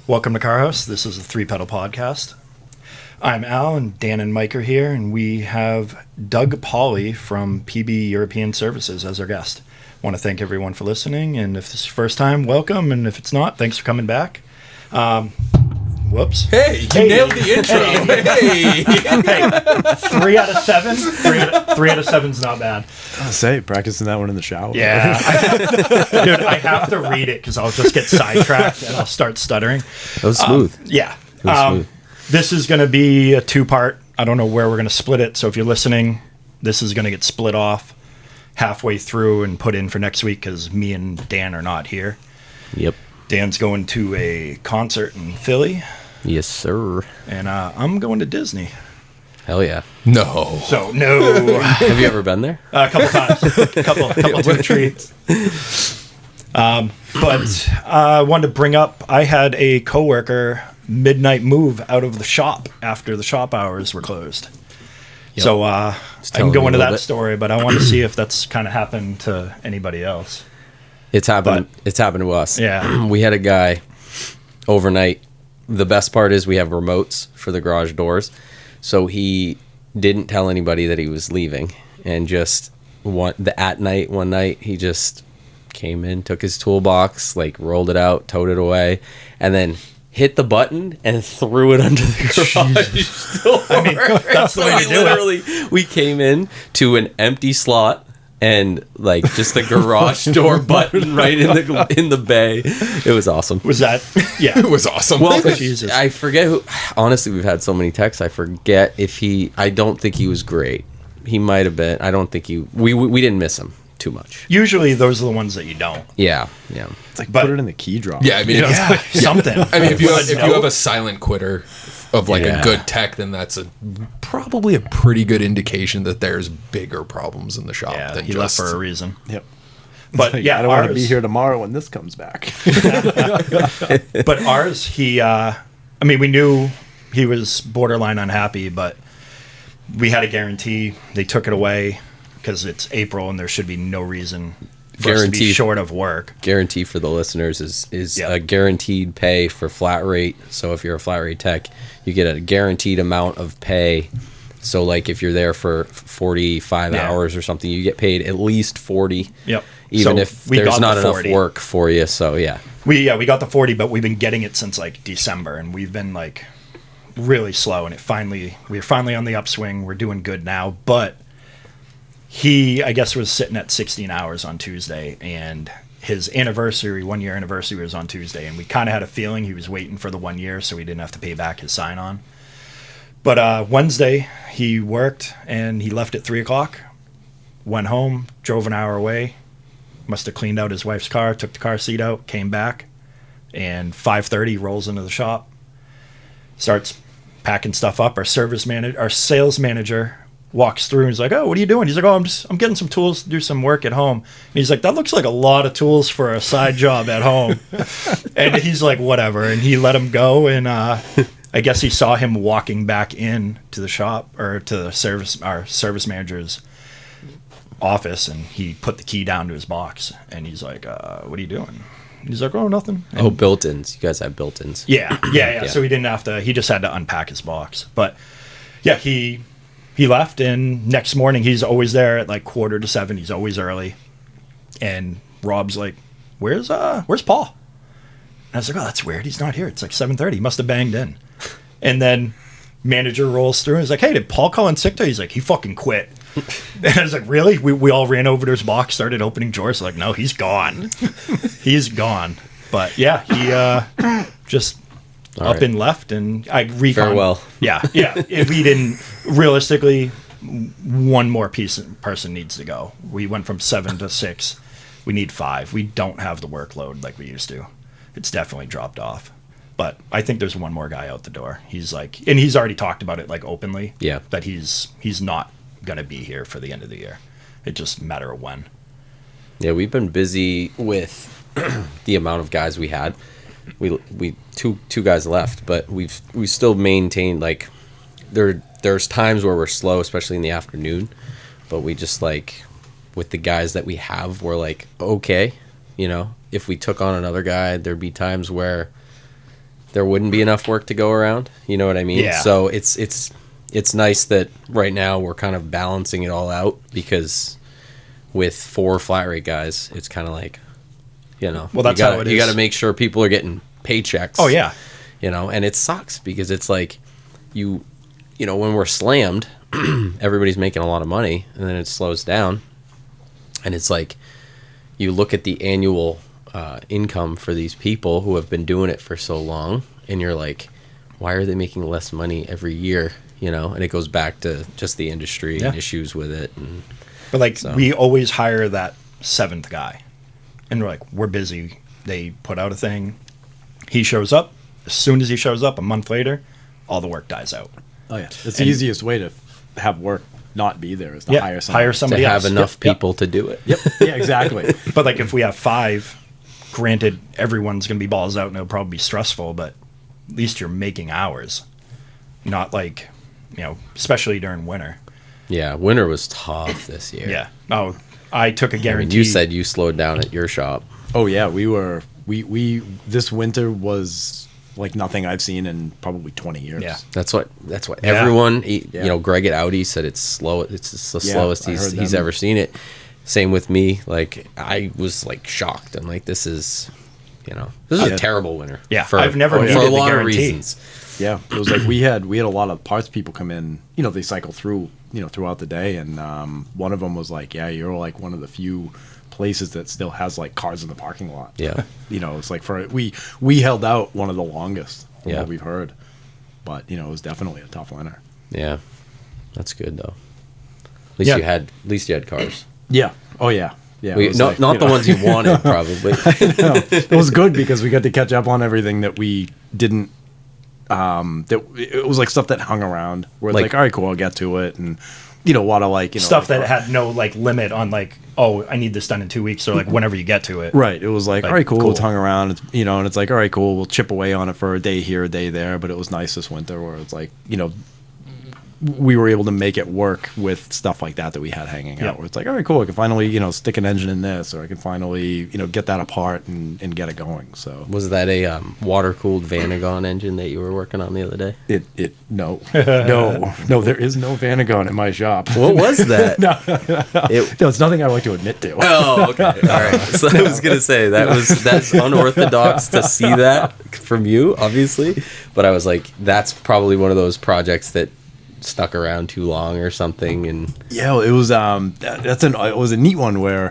Welcome to Car House. This is a 3-Pedal podcast. I'm Al, and Dan and Mike are here, and we have Doug Pauly from PB European Services as our guest. I want to thank everyone for listening, and if this is your first time, welcome, and if it's not, thanks for coming back. Whoops. Hey, you nailed the intro. Hey, 3 out of 7? 3 out of 7's not bad. I'll say, practicing that one in the shower. Yeah. Dude, I have to read it because I'll just get sidetracked and I'll start stuttering. That was smooth. Yeah. Smooth. This is going to be a 2-part. I don't know where we're going to split it. So if you're listening, this is going to get split off halfway through and put in for next week because me and Dan are not here. Yep. Dan's going to a concert in Philly. Yes, sir. And I'm going to Disney. Hell yeah. No. So, no. Have you ever been there? A couple times. A couple to treats. But I wanted to bring up, I had a coworker midnight move out of the shop after the shop hours were closed. Yep. So I can go into that story, but I want to see if that's kind of happened to anybody else. It's happened. It's happened to us. Yeah. We had a guy overnight. The best part is we have remotes for the garage doors. So he didn't tell anybody that he was leaving. And just at night, one night, he just came in, took his toolbox, like rolled it out, towed it away, and then hit the button and threw it under the garage door. I mean, that's the way to do it. We came in to an empty slot. And like just the garage door button right in the bay. It was awesome. Was that? Yeah, it was awesome. Well, Jesus. I forget who. Honestly, we've had so many texts. I forget if he. I don't think he was great. He might have been. I don't think he. We didn't miss him too much. Usually, those are the ones that you don't. Yeah. It's like put it in the key drop. Yeah, I mean, something. I mean, if you have a silent quitter of like a good tech, then that's probably a pretty good indication that there's bigger problems in the shop. Yeah, than he left for a reason. Yep. But yeah, I don't want to be here tomorrow when this comes back. But ours, we knew he was borderline unhappy, but we had a guarantee. They took it away because it's April and there should be no reason for us to be short of work. Guarantee for the listeners is a guaranteed pay for flat rate. So if you're a flat rate tech, you get a guaranteed amount of pay. So like if you're there for 45 hours or something, you get paid at least 40. Yep. Even if there's not enough work for you. So yeah. We got the 40, but we've been getting it since like December, and we've been like really slow, and we're finally on the upswing. We're doing good now, but he, I guess, was sitting at 16 hours on Tuesday, and his 1-year anniversary was on Tuesday, and we kind of had a feeling he was waiting for the 1 year so he didn't have to pay back his sign-on. But Wednesday, he worked, and he left at 3 o'clock, went home, drove an hour away, must have cleaned out his wife's car, took the car seat out, came back, and 5:30 rolls into the shop, starts packing stuff up. Our sales manager walks through and he's like, "Oh, what are you doing?" He's like, "Oh, I'm getting some tools to do some work at home." And he's like, "That looks like a lot of tools for a side job at home." And he's like, "Whatever." And he let him go. And I guess he saw him walking back in to the shop, or to our service manager's office, and he put the key down to his box. And he's like, "What are you doing?" He's like, "Oh, nothing." And built-ins. You guys have built-ins. Yeah. So he didn't have to. He just had to unpack his box. But yeah, he left, and next morning he's always there at like 6:45. He's always early. And Rob's like, where's Paul? And I was like, "Oh, that's weird. He's not here. It's like 7:30. He must have banged in." And then manager rolls through and he's like, "Hey, did Paul call in sick today?" He's like, "He fucking quit." And I was like, "Really?" We all ran over to his box, started opening drawers. Like, "No, he's gone." He's gone. But yeah, he just up and left, and I farewell. Yeah. If we didn't, realistically, one more person needs to go. We went from 7 to 6. We need 5. We don't have the workload like we used to. It's definitely dropped off. But I think there's one more guy out the door. He's like, and he's already talked about it like openly. Yeah. That he's not gonna be here for the end of the year. It just a matter of when. Yeah, we've been busy with the amount of guys we had. We two guys left, but we still maintained like there's times where we're slow, especially in the afternoon. But we just like with the guys that we have, we're like okay, you know. If we took on another guy, there'd be times where there wouldn't be enough work to go around. You know what I mean? Yeah. So it's nice that right now we're kind of balancing it all out because with 4 flat rate guys, it's kind of like, you know, well, that's how it is. You got to make sure people are getting paychecks. Oh yeah. You know, and it sucks because it's like you know, when we're slammed, everybody's making a lot of money and then it slows down. And it's like you look at the annual income for these people who have been doing it for so long and you're like, why are they making less money every year? You know, and it goes back to just the industry and issues with it. And but like we always hire that 7th guy and we're like, we're busy. They put out a thing. He shows up. As soon as he shows up a month later, all the work dies out. Oh yeah, it's the easiest way to have work not be there is to hire hire somebody to else. have enough people to do it. Yep. Yeah, exactly. But like if we have 5, granted everyone's going to be balls out and it'll probably be stressful, but at least you're making hours. Not like, you know, especially during winter. Yeah, winter was tough this year. Yeah. Oh, I took a guarantee. I mean, you said you slowed down at your shop. Oh yeah, we this winter was like nothing I've seen in probably 20 years. Yeah. That's what Yeah. everyone, you know, Greg at Audi said it's slow. It's the slowest I heard he's them. ever seen it. Same with me. Like I was like shocked. I'm like, this is a terrible winter. Yeah, I've never for needed a the lot of guarantee. reasons. Yeah, it was like we had a lot of parts people come in. You know, they cycle through, you know, throughout the day, and one of them was like, "Yeah, you're like one of the few places that still has like cars in the parking lot." Yeah, you know, it's like we held out one of the longest from Yeah. what we've heard, but you know, it was definitely a tough winter. yeah, that's good though. At least you had cars. Yeah. Oh yeah. Yeah. It was Not like, the ones you wanted, probably. It was good because we got to catch up on everything that we didn't. That it was like stuff that hung around. Where it's like, all right, cool, I'll get to it, and you know, want to like stuff that had no like limit on like, oh, I need this done in 2 weeks or like whenever you get to it. Right. It was like, all right, cool, cool. it's hung around, it's, you know, and it's like, all right, cool, we'll chip away on it for a day here, a day there. But it was nice this winter where it's like, you know, we were able to make it work with stuff like that we had hanging out. Where it's like, all right, cool, I can finally, you know, stick an engine in this, or I can finally, you know, get that apart and get it going. So Was that a water-cooled Vanagon engine that you were working on the other day? no, there is no Vanagon in my shop. What was that? No, it's nothing I like to admit to. Oh, okay. All right. So I was gonna say that's unorthodox to see that from you, obviously. But I was like, that's probably one of those projects that stuck around too long or something. And Yeah, it was it was a neat one where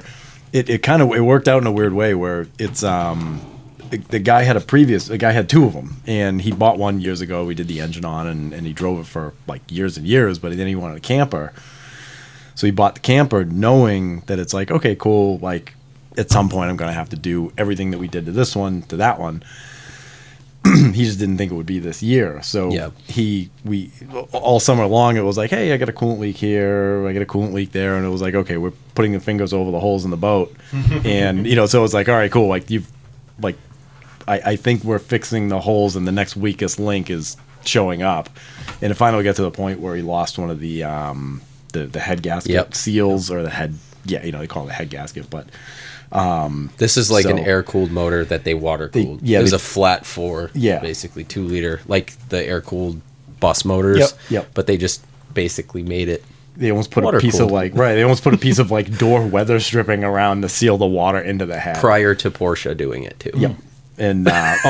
it kind of worked out in a weird way where it's the guy had 2 of them, and he bought one years ago. We did the engine on, and he drove it for like years and years, but then he wanted a camper. So he bought the camper knowing that it's like, okay, cool, like at some point I'm going to have to do everything that we did to this one, to that one. He just didn't think it would be this year. So we all summer long, it was like, hey, I got a coolant leak here, I got a coolant leak there. And it was like, okay, we're putting the fingers over the holes in the boat. And, you know, so it's like, all right, cool. Like I think we're fixing the holes and the next weakest link is showing up. And it finally got to the point where he lost one of the head gasket seals, or the head. Yeah, you know, they call it the head gasket, but this is like an air-cooled motor that they water-cooled. It was a flat 4, basically 2-liter, like the air-cooled bus motors. Yep. But they just basically made it. They almost put a piece of They almost put a piece of like door weather stripping around to seal the water into the head. Prior to Porsche doing it too. Yep. And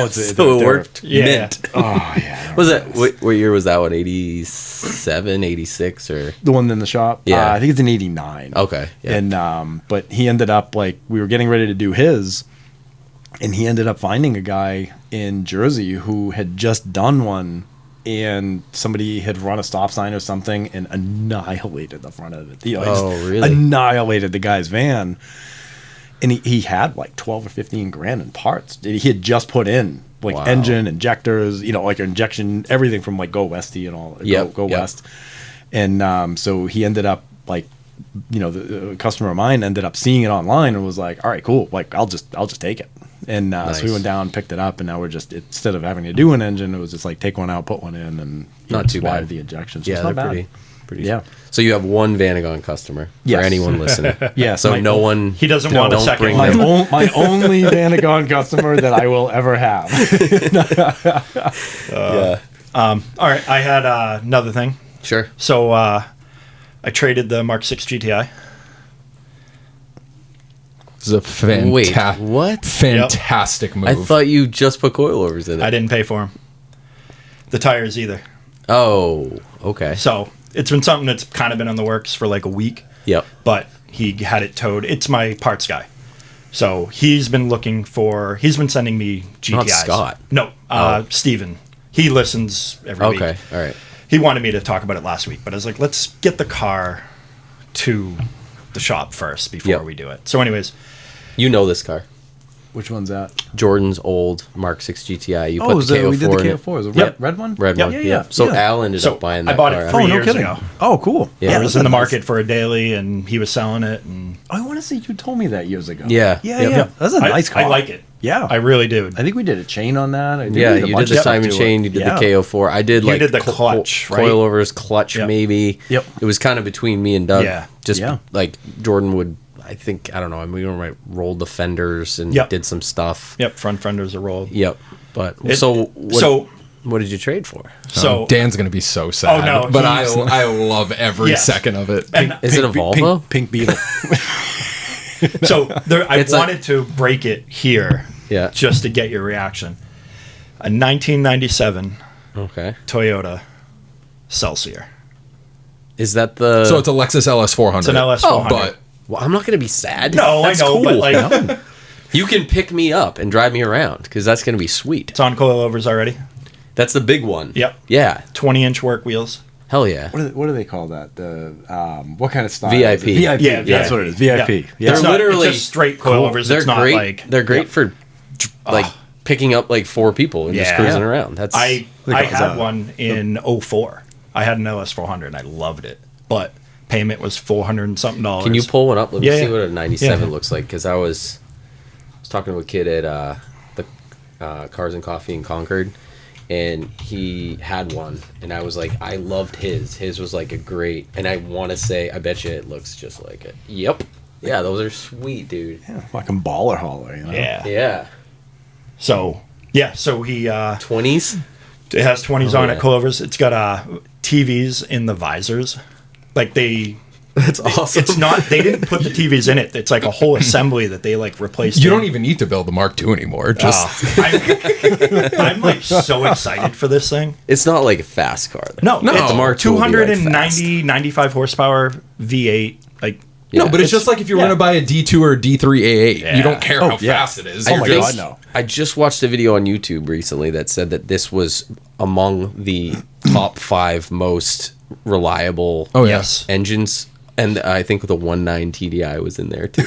so it worked. Mint. Oh yeah. Was that what year was that one? 87, 86, or the one in the shop? Yeah, I think it's an 89. Okay. Yeah. And but he ended up, like, we were getting ready to do his, and he ended up finding a guy in Jersey who had just done one, and somebody had run a stop sign or something and annihilated the front of it. You know, really? Annihilated the guy's van. And he had like 12 or 15 grand in parts. He had just put in like Wow. engine, injectors, like injection, everything from like Go Westy and all. Go West. And so he ended up like, the customer of mine ended up seeing it online and was like, all right, cool. Like, I'll just take it. And so we went down, picked it up, and now we're just, instead of having to do an engine, it was just like take one out, put one in, and Not too wire bad. the injections. Yeah, It's not they're bad. pretty. Yeah. So you have one Vanagon customer Yes. for anyone listening. Yes, So my- no one. He doesn't want a don't second bring one. them. My only Vanagon customer that I will ever have. Yeah. All right, I had another thing. Sure. So I traded the Mark 6 GTI. This is a Wait, fantastic, what? fantastic move. I thought you just put coilovers in it. I didn't pay for them. The tires either. Oh, okay. So it's been something that's kind of been in the works for like a week. Yep. But he had it towed. It's my parts guy. So he's been sending me GTIs. Not Scott. No, Steven. He listens every week. Okay. All right. He wanted me to talk about it last week, but I was like, let's get the car to the shop first before Yep. we do it. So anyways, You know this car. Which one's that? Jordan's old Mark 6 GTI. You put Oh, the KO4 we did the in it. KO4. Is it Yep. red one? Red Yep. one. Yeah, Yeah. yeah, So yeah. Al ended So up buying I that bought car. it after. Oh, no years kidding. ago. Oh, cool. Yeah. it was in the market for a daily, and he was selling it. And I want to say you told me that years ago. Yeah. Yeah, Yep. yeah. That's a nice car. I like it. Yeah. I really do. I think we did a chain on that. Yeah, you did the Simon chain, you did the KO4. I did You like did the clutch, right? coilovers, clutch Yep. maybe. Yep. It was kind of between me and Doug. Yeah. Just Yeah. like Jordan would, I think, I don't know, we rolled the fenders and Yep. did some stuff. Yep, front fenders are rolled. Yep. But It- so so what did you trade for? so Dan's gonna be so sad. Oh, no, but I he's- I love every Yes. second of it. and Is it a Volvo? Pink Beetle. so there, I It's a- wanted to break it here, Yeah. just to get your reaction. A 1997 Okay. Toyota Celsior. Is that the So it's a Lexus LS400. It's an LS400. but Well, I'm not going to be sad. No, That's I know, cool. but like You can pick me up and drive me around because that's going to be sweet. it's on coilovers already. That's the big one. Yep. Yeah. 20-inch work wheels. Hell yeah. What do they call that? The what kind of style? VIP. Is it? VIP. Yeah, That's yeah. what it is. VIP. Yeah. Yeah. It's They're not, literally it's just straight coilovers. They're It's not great. like They're great for like picking up like 4 people and just Yeah. cruising around. That's I Like, is had that- one in 04. I had an LS400 and I loved it, but payment was $400 and something. Can you pull one up? Let me Yeah, see yeah. what a 97 Yeah. looks like because I was talking to a kid at the Cars and Coffee in Concord, and he had one, and I was like, I loved his. His was like a great, and I want to say, I bet you it looks just like it. Yep. Yeah, those are sweet, dude. Yeah, fucking baller hauler. You know? Yeah. Yeah. So he 20s? it has 20s Oh, on yeah. it, coilovers. It's got TVs in the visors. Like That's awesome. it's not. They didn't put the TVs in it. It's like a whole assembly that they like replaced. you don't even need to build the Mark II anymore. Just I'm like so excited for this thing. It's not like a fast car. Though. No, it's the Mark II will be, like, 290, 95 horsepower V8. Like Yeah. no, but it's just like if you're yeah. gonna buy a D2 or a D3 A8. Yeah. You don't care Oh, how yeah. fast it is. Oh You're my just- God, no. I just watched a video on YouTube recently that said that this was among the top 5 most reliable Oh yeah. yes, engines, and I think the 1.9 TDI was in there too.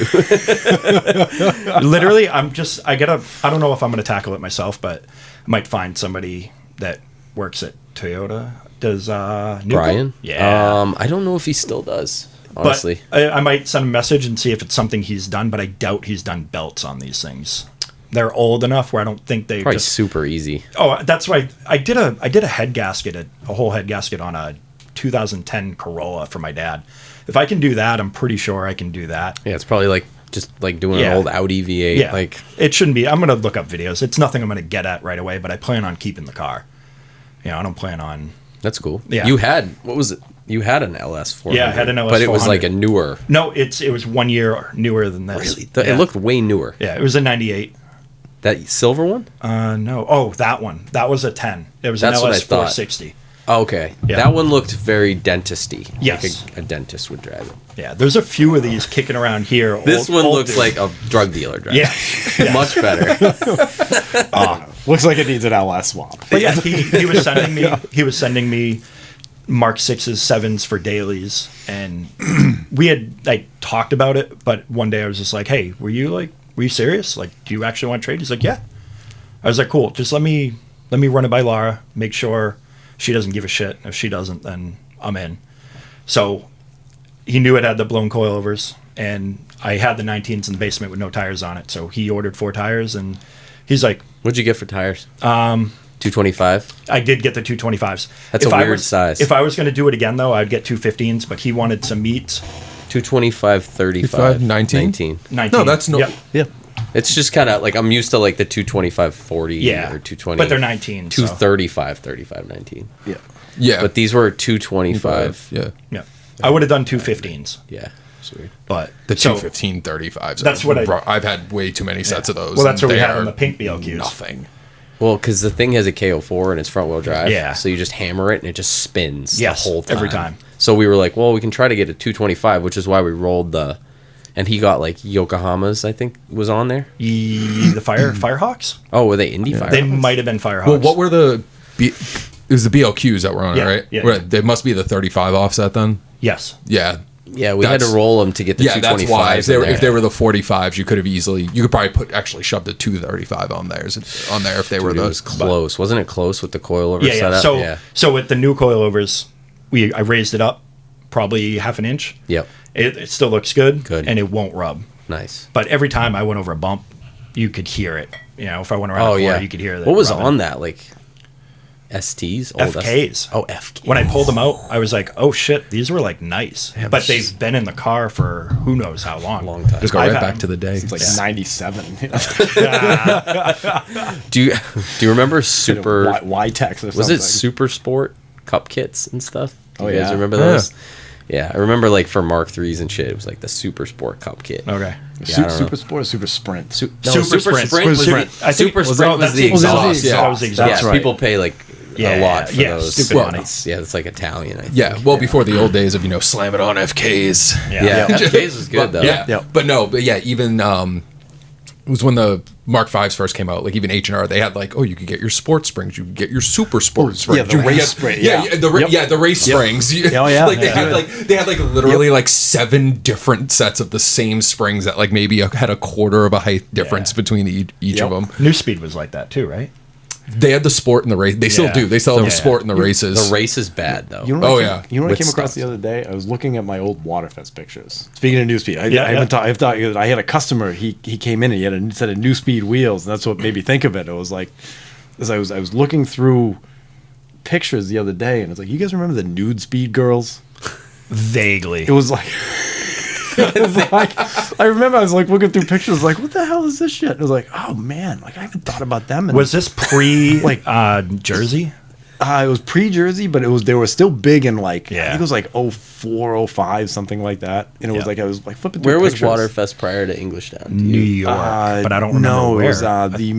literally. I don't know if I'm gonna tackle it myself, but I might find somebody that works at Toyota. Does Newcomb? Brian, Yeah. I don't know if he still does. Honestly, But I might send a message and see if it's something he's done, but I doubt he's done belts on these things. They're old enough where I don't think they probably just. super easy. Oh, that's why I did a head gasket, a whole head gasket on a 2010 Corolla for my dad. If I can do that, I'm pretty sure I can do that. Yeah, it's probably like just like doing an Yeah. old Audi V8. Yeah, Like, it shouldn't be. I'm gonna look up videos. It's nothing I'm gonna get at right away, but I plan on keeping the car. I don't plan on. that's cool. Yeah. You had, what was it? You had an LS400. Yeah, I had an but it was LS400. like a newer. No, it was 1 year newer than this. Really, Yeah. it looked way newer. Yeah, it was a 98. That silver one. No. Oh, that one. That was a 10. It was That's an what I LS thought. 460. Oh, okay, Yeah. that one looked very dentisty. Yes. like a dentist would drive it. Yeah, there's a few of these kicking around here. This one old looks dudes. like a drug dealer drive. Yeah. much better. Looks like it needs an LS swap. But yeah, he was sending me Mark 6s, 7s for dailies, and we had like talked about it, but one day I was just like, "Hey, were you serious? Like, do you actually want to trade?" He's like, "Yeah." I was like, cool, just let me run it by Laura, make sure she doesn't give a shit. If she doesn't, then I'm in. So he knew it had the blown coilovers, and I had the 19s in the basement with no tires on it. So he ordered 4 tires, and he's like, What'd you get for tires? 225. I did get the 225s. That's a weird size. If I was going to do it again, though, I'd get 215s, but he wanted some meats. 225, 35, 19? 19. No, that's no. Yep. Yeah. It's just kind of like I'm used to like the 225, 40 Yeah. or 220. But they're 19. So. 235, 35, 19. Yeah. Yeah. But these were 225. Yeah. Yeah. I would have done 215s. Yeah. It's weird. But The so- 215 35s. That's what I've had way too many sets of those. Well, that's and what we they had on are the pink BLQs. Nothing. Well, because the thing has a KO4 and it's front wheel drive. Yeah. So you just hammer it and it just spins Yes, the whole time. every time. So we were like, well, we can try to get a 225, which is why we rolled the. And he got like Yokohama's, I think, was on there. The Firehawks? Oh, were they Indy Fire? They might have been Firehawks. Well, what were the. It was the BLQs that were on Yeah, it, right? yeah. Where they must be the 35 offset then? Yes. Yeah. Yeah, we had to roll them to get the Yeah, 225s. that's why. If they in were the 45s, you could probably actually shove the 235 on there if they were It was those. close. Wasn't it close with the coilover Yeah, yeah. setup? So with the new coilovers, I raised it up probably half an inch. Yep. It still looks good. Good. And it won't rub. Nice. But every time I went over a bump, you could hear it. You know, if I went around a corner, you could hear that. What was rubbing. on that? Like STs? Old FKs. Oh, FKs. When I pulled them out, I was like, "Oh shit, these were like nice." But they've been in the car for who knows how long. Long time. Just go I've right had- back to the day. It's like 97. Do you remember Super? Y-Tex or something. Was it Super Sport Cup kits and stuff? Do Oh, you guys yeah. remember those? Yeah, I remember like for Mark IIIs and shit. It was like the Super Sport Cup kit. Okay. Yeah, I don't know. Super Sport or Super Sprint? Super Sprint. was Super- the, I think- Super was Sprint that- was the that's- exhaust. that was the exhaust. Yeah, right. people pay like Yeah, a lot for yeah, those. stupid Well, money. it's like Italian. I think. Yeah, well, before the old days of slam it on FKs. Yeah, FKs was good though. Yeah, Yep. but even it was when the Mark V's first came out. Like even H&R, they had like, you could get your sports springs, you could get your super sports springs, yeah, the you could race get- spring, yeah, yeah. the race springs. Oh, yeah. like they Yeah. had like literally like 7 different sets of the same springs that like maybe had a quarter of a height difference between each of them. New Speed was like that too, right? They had the sport and the race. They still Yeah. do. They still have the Yeah. sport and the races. The race is bad though. You know what Oh, I yeah. You know what I With came across stuff. the other day? I was looking at my old Waterfest pictures. Speaking of New Speed, I Yeah, haven't talked. I had a customer. He came in and he had a set of New Speed wheels, and that's what made me think of it. It was like, as I was looking through pictures the other day, and it's like, you guys remember the Nude Speed girls? Vaguely. It was like. It was like, I remember I was like looking through pictures, like, what the hell is this shit? And it was like, oh man, like I haven't thought about them. Was this pre Like- Jersey? It was pre-Jersey, but they were still big in like, I Yeah. think it was like 04, 05, something like that. And it was Yeah. like, I was like flipping through Where was pictures. Waterfest prior to Englishtown? Do New you- York, but I don't remember No, where. it was the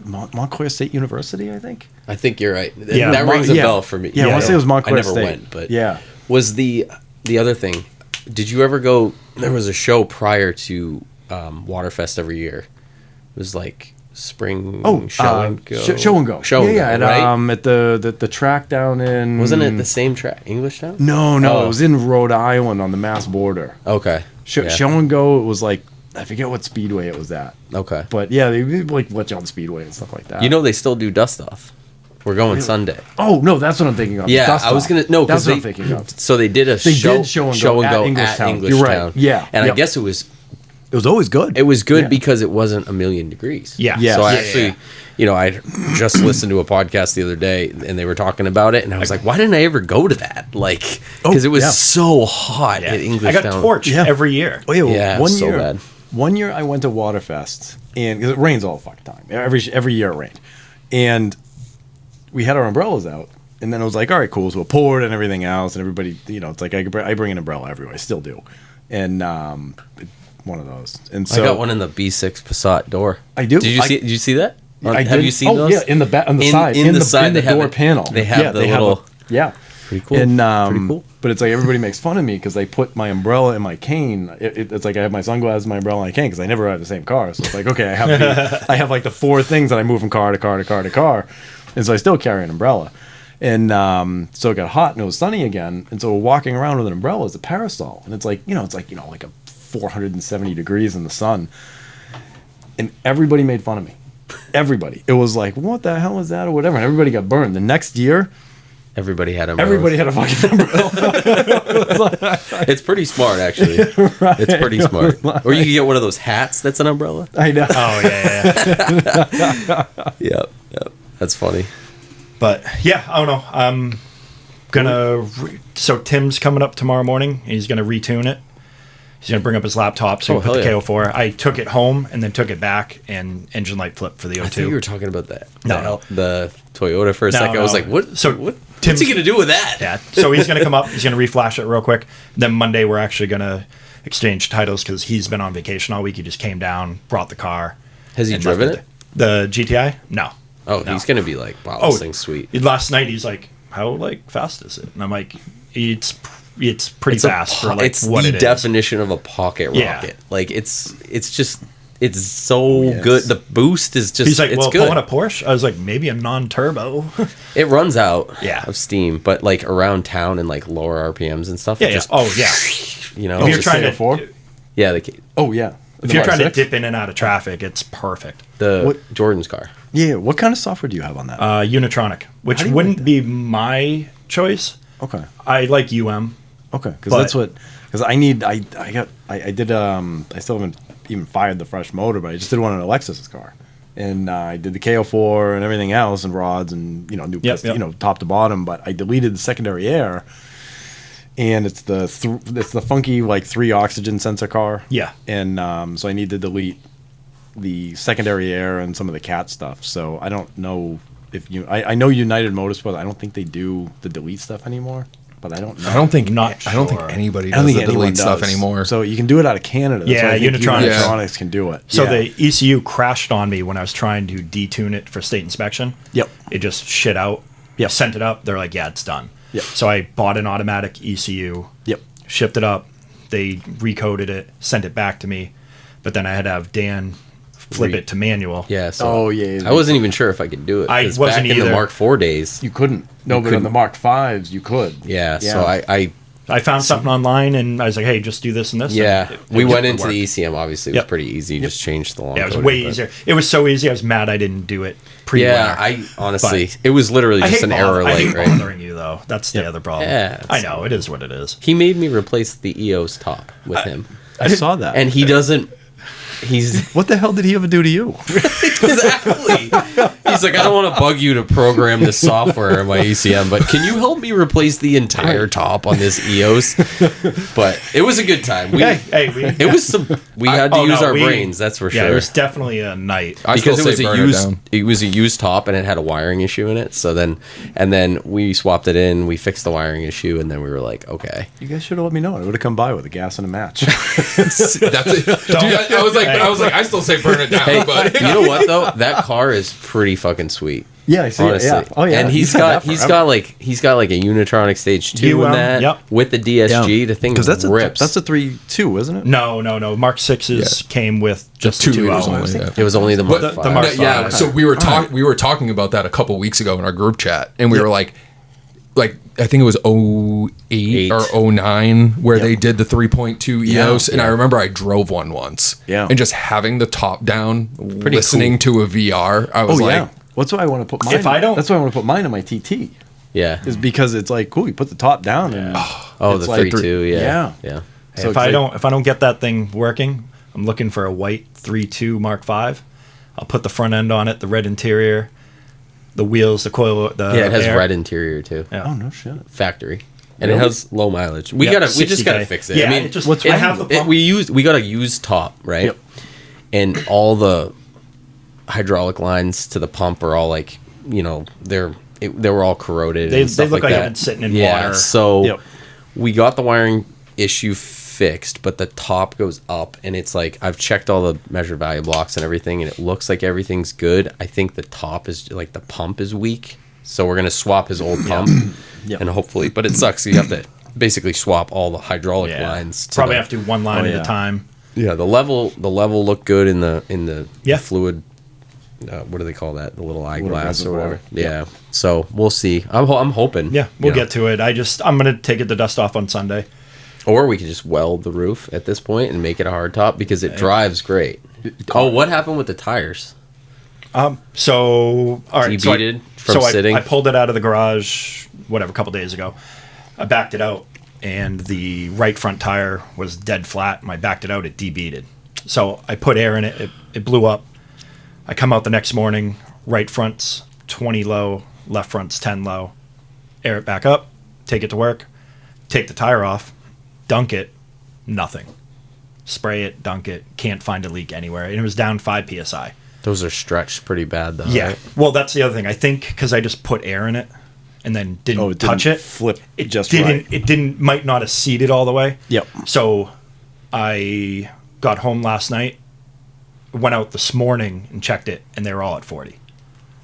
Montclair State University, I think. I think you're right. Yeah. That rings a bell for me. Yeah, I want to say it was Montclair I never State. went, but yeah. Was the other thing? Did you ever go? There was a show prior to Waterfest every year. It was like spring show and go. Show and go. Show and yeah, go, yeah, right? at the track down in. Wasn't it the same track, Englishtown? No, Oh. it was in Rhode Island on the Mass border. Okay. Yeah. Show and go. It was like, I forget what speedway it was at, Okay. but yeah, they like let you on speedway and stuff like that. You know they still do dust off. We're going Sunday. Oh no, that's what I'm thinking of. Yeah, Dust I was off. gonna no That's because what I'm thinking of. So they did a They show, did show and go at Englishtown. You're right. Yeah, and I yep. guess it was always good. It was good Yeah. because it wasn't a million degrees. Yeah. Yeah. So I Yeah, actually, I just listened to a podcast the other day and they were talking about it, and I was like, why didn't I ever go to that? Like, because it was yeah. so hot at I Englishtown. got torched Yeah. every year. Oh yeah, well, Yeah, one so year. bad. One year I went to Waterfest, and 'cause it rains all the fucking time. Every year it rained, and we had our umbrellas out, and then it was like, all right, cool. So we'll pour it and everything else, and everybody, it's like I bring an umbrella everywhere. I still do, and one of those. And so I got one in the B6 Passat door. I do. Did you see that? I Have did- you seen oh, those? yeah, in the back, on the side, In the side, the they have door it- panel. They have Yeah, the they have little. yeah. Pretty cool. And Pretty cool. but it's like everybody makes fun of me because I put my umbrella in my cane. It's like I have my sunglasses, my umbrella, and my cane because I never have the same car. So it's like, okay, I have like the 4 things that I move from car to car to car to car, and so I still carry an umbrella. And so it got hot and it was sunny again, and so we're walking around with an umbrella as a parasol, and it's like like a 470 degrees in the sun. and everybody made fun of me. Everybody. It was like, what the hell is that or whatever, and everybody got burned. The next year, Everybody had umbrellas. everybody had a fucking umbrella. It's pretty smart, actually. Right. It's pretty smart. Or you can get one of those hats that's an umbrella. I know. Oh yeah. Yep. That's funny. But yeah, I don't know. I'm gonna. So Tim's coming up tomorrow morning. He's gonna retune it. He's gonna bring up his laptop. So we put the hell yeah. KO4. I took it home and then took it back and engine light flipped for the O2. I think you were talking about that. No. The Toyota for a No, second. I was no. like, what? So what's Tim's- he gonna do with that? Yeah. So he's gonna come up. He's gonna reflash it real quick. Then Monday we're actually gonna exchange titles because he's been on vacation all week. He just came down, brought the car. Has he and driven left it? The GTI? No. Oh, No. he's gonna be like, wow, this thing's sweet. Last night he's like, how like fast is it? And I'm like, it's pretty It's a fast for po- like it's what the it is. definition of a pocket Yeah. rocket. Like it's just it's so Yes. good. The boost is just He's like, it's well, good. pulling a Porsche. I was like, maybe a non-turbo. It runs out Yeah. of steam, but like around town and like lower RPMs and stuff. Yeah, it yeah. just Oh yeah. you know, If you're just- trying to KO4? yeah, Oh yeah. if you're trying to Mark 6? dip in and out of traffic, it's perfect. the What- Jordan's car. Yeah. What kind of software do you have on that? Unitronic, which How do you wouldn't like be my choice. okay. I like UM. Okay, because But- that's what. Because I need. I did. I still haven't even fired the fresh motor, but I just did one on Alexis's car, and I did the KO4 and everything else, and rods and new Yep, piston, yep. top to bottom. But I deleted the secondary air, and it's the funky like 3 oxygen sensor car. Yeah. and so I need to delete the secondary air and some of the cat stuff. So I don't know if I know United Motorsports. I don't think they do the delete stuff anymore. But I don't know. I don't think Not I don't think sure. anybody I don't does think the anyone delete stuff does. anymore. So you can do it out of Canada. That's Yeah, why I think Unitronics. Unitronics can do it. So Yeah. the ECU crashed on me when I was trying to detune it for state inspection. Yep. It just shit out. Yep. Sent it up. They're like, yeah, it's done. Yep. So I bought an automatic ECU. Yep. Shipped it up. They recoded it, sent it back to me. But then I had to have Dan flip it to manual. Yeah. So Oh, yeah. I wasn't even sure if I could do it. I 'cause wasn't back in the either. Mark IV days. You couldn't. No, but on couldn't. the Mark Fives, you could. Yeah. So I I found something online and I was like, hey, just do this and this. yeah. And We it went into worked. the ECM. Obviously, it Yep. was pretty easy. Just changed the long. Yeah, it was coding, way but- easier. It was so easy. I was mad I didn't do it pre Yeah, I honestly, But- it was literally I just hate an error I hate late, right? bothering you though. That's the other problem. Yeah, I know it is what it is. He made me replace the EOS top with him, I saw that. and he doesn't. He's what the hell did he ever do to you? exactly. He's like, I don't want to bug you to program this software in my ECM, but can you help me replace the entire top on this EOS? But it was a good time. We, it was some. We had to use our brains. That's for Yeah, sure. it was definitely a night. I Because still it was say a burn it used, down. it was a used top and it had a wiring issue in it. So then we swapped it in. We fixed the wiring issue, and then we were like, okay. You guys should have let me know. I would have come by with a gas and a match. That's it. Dude, I was like, I still say burn it down. Hey, but you know what though? That car is pretty fucking sweet. Yeah, I see it, Honestly. yeah. Oh, yeah. And He's he's had got that he's forever. got like a Unitronic Stage 2 in that yep. with the DSG. The thing rips. That's a 3.2, isn't it? No. Mark 6s came with just Two the 2 liters elements. only, yeah. It was only the Mark the 5. Mark No, yeah, five. so we were talking about that a couple weeks ago in our group chat, and we were like I think it was 08 or 09 where they did the 3.2 EOS, and I remember I drove one once, and just having the top down, listening to a VR, I was like, That's why I want to put mine. If I don't- That's why I want to put mine in my TT. Yeah. Is because it's like cool. You put the top down and Oh, it's the like 3.2. Yeah. yeah. Hey, So if it's I like- don't get that thing working, I'm looking for a white 3.2 Mark 5. I'll put the front end on it, the red interior, the wheels, the coil, the Yeah, it has air. red interior too. Yeah. Oh no shit. Factory. And it has low mileage. We Yep, we just 60K. gotta fix it. Yeah, I mean, it just- what's I wrong have with the pump. we got a used top, right? Yep. And all the hydraulic lines to the pump are all like, they were all corroded. They and stuff look like like that. they've been sitting in yeah, water. So Yep. we got the wiring issue fixed, but the top goes up, and it's like I've checked all the measured value blocks and everything, and it looks like everything's good. I think the top is like the pump is weak, so we're gonna swap his old pump, Yep. and hopefully, but it sucks. You have to basically swap all the hydraulic Yeah. lines. To Probably the- have to do one line Oh, at yeah. a time. Yeah, the level looked good in the Yeah. fluid. What do they call that? The little eyeglass or reservoir. whatever. Yeah. So we'll see. I'm hoping. Yeah, we'll you know. get to it. I'm gonna take it the dust off on Sunday. Or we could just weld the roof at this point and make it a hard top because it drives great. Oh, what happened with the tires? So, all right. Debeated from sitting? I pulled it out of the garage, whatever, a couple days ago. I backed it out, and the right front tire was dead flat. And I backed it out, it debeated. So I put air in it. It blew up. I come out the next morning, right front's 20 low, left front's 10 low. Air it back up, take it to work, take the tire off, dunk it, nothing. Spray it, dunk it, can't find a leak anywhere. And it was down 5 PSI. Those are stretched pretty bad, though. Yeah. Right? Well, that's the other thing. I think because I just put air in it and then didn't touch it. Flip It just didn't. right. It didn't. Might not have seated all the way. Yep. So I got home last night, went out this morning and checked it, and they were all at 40.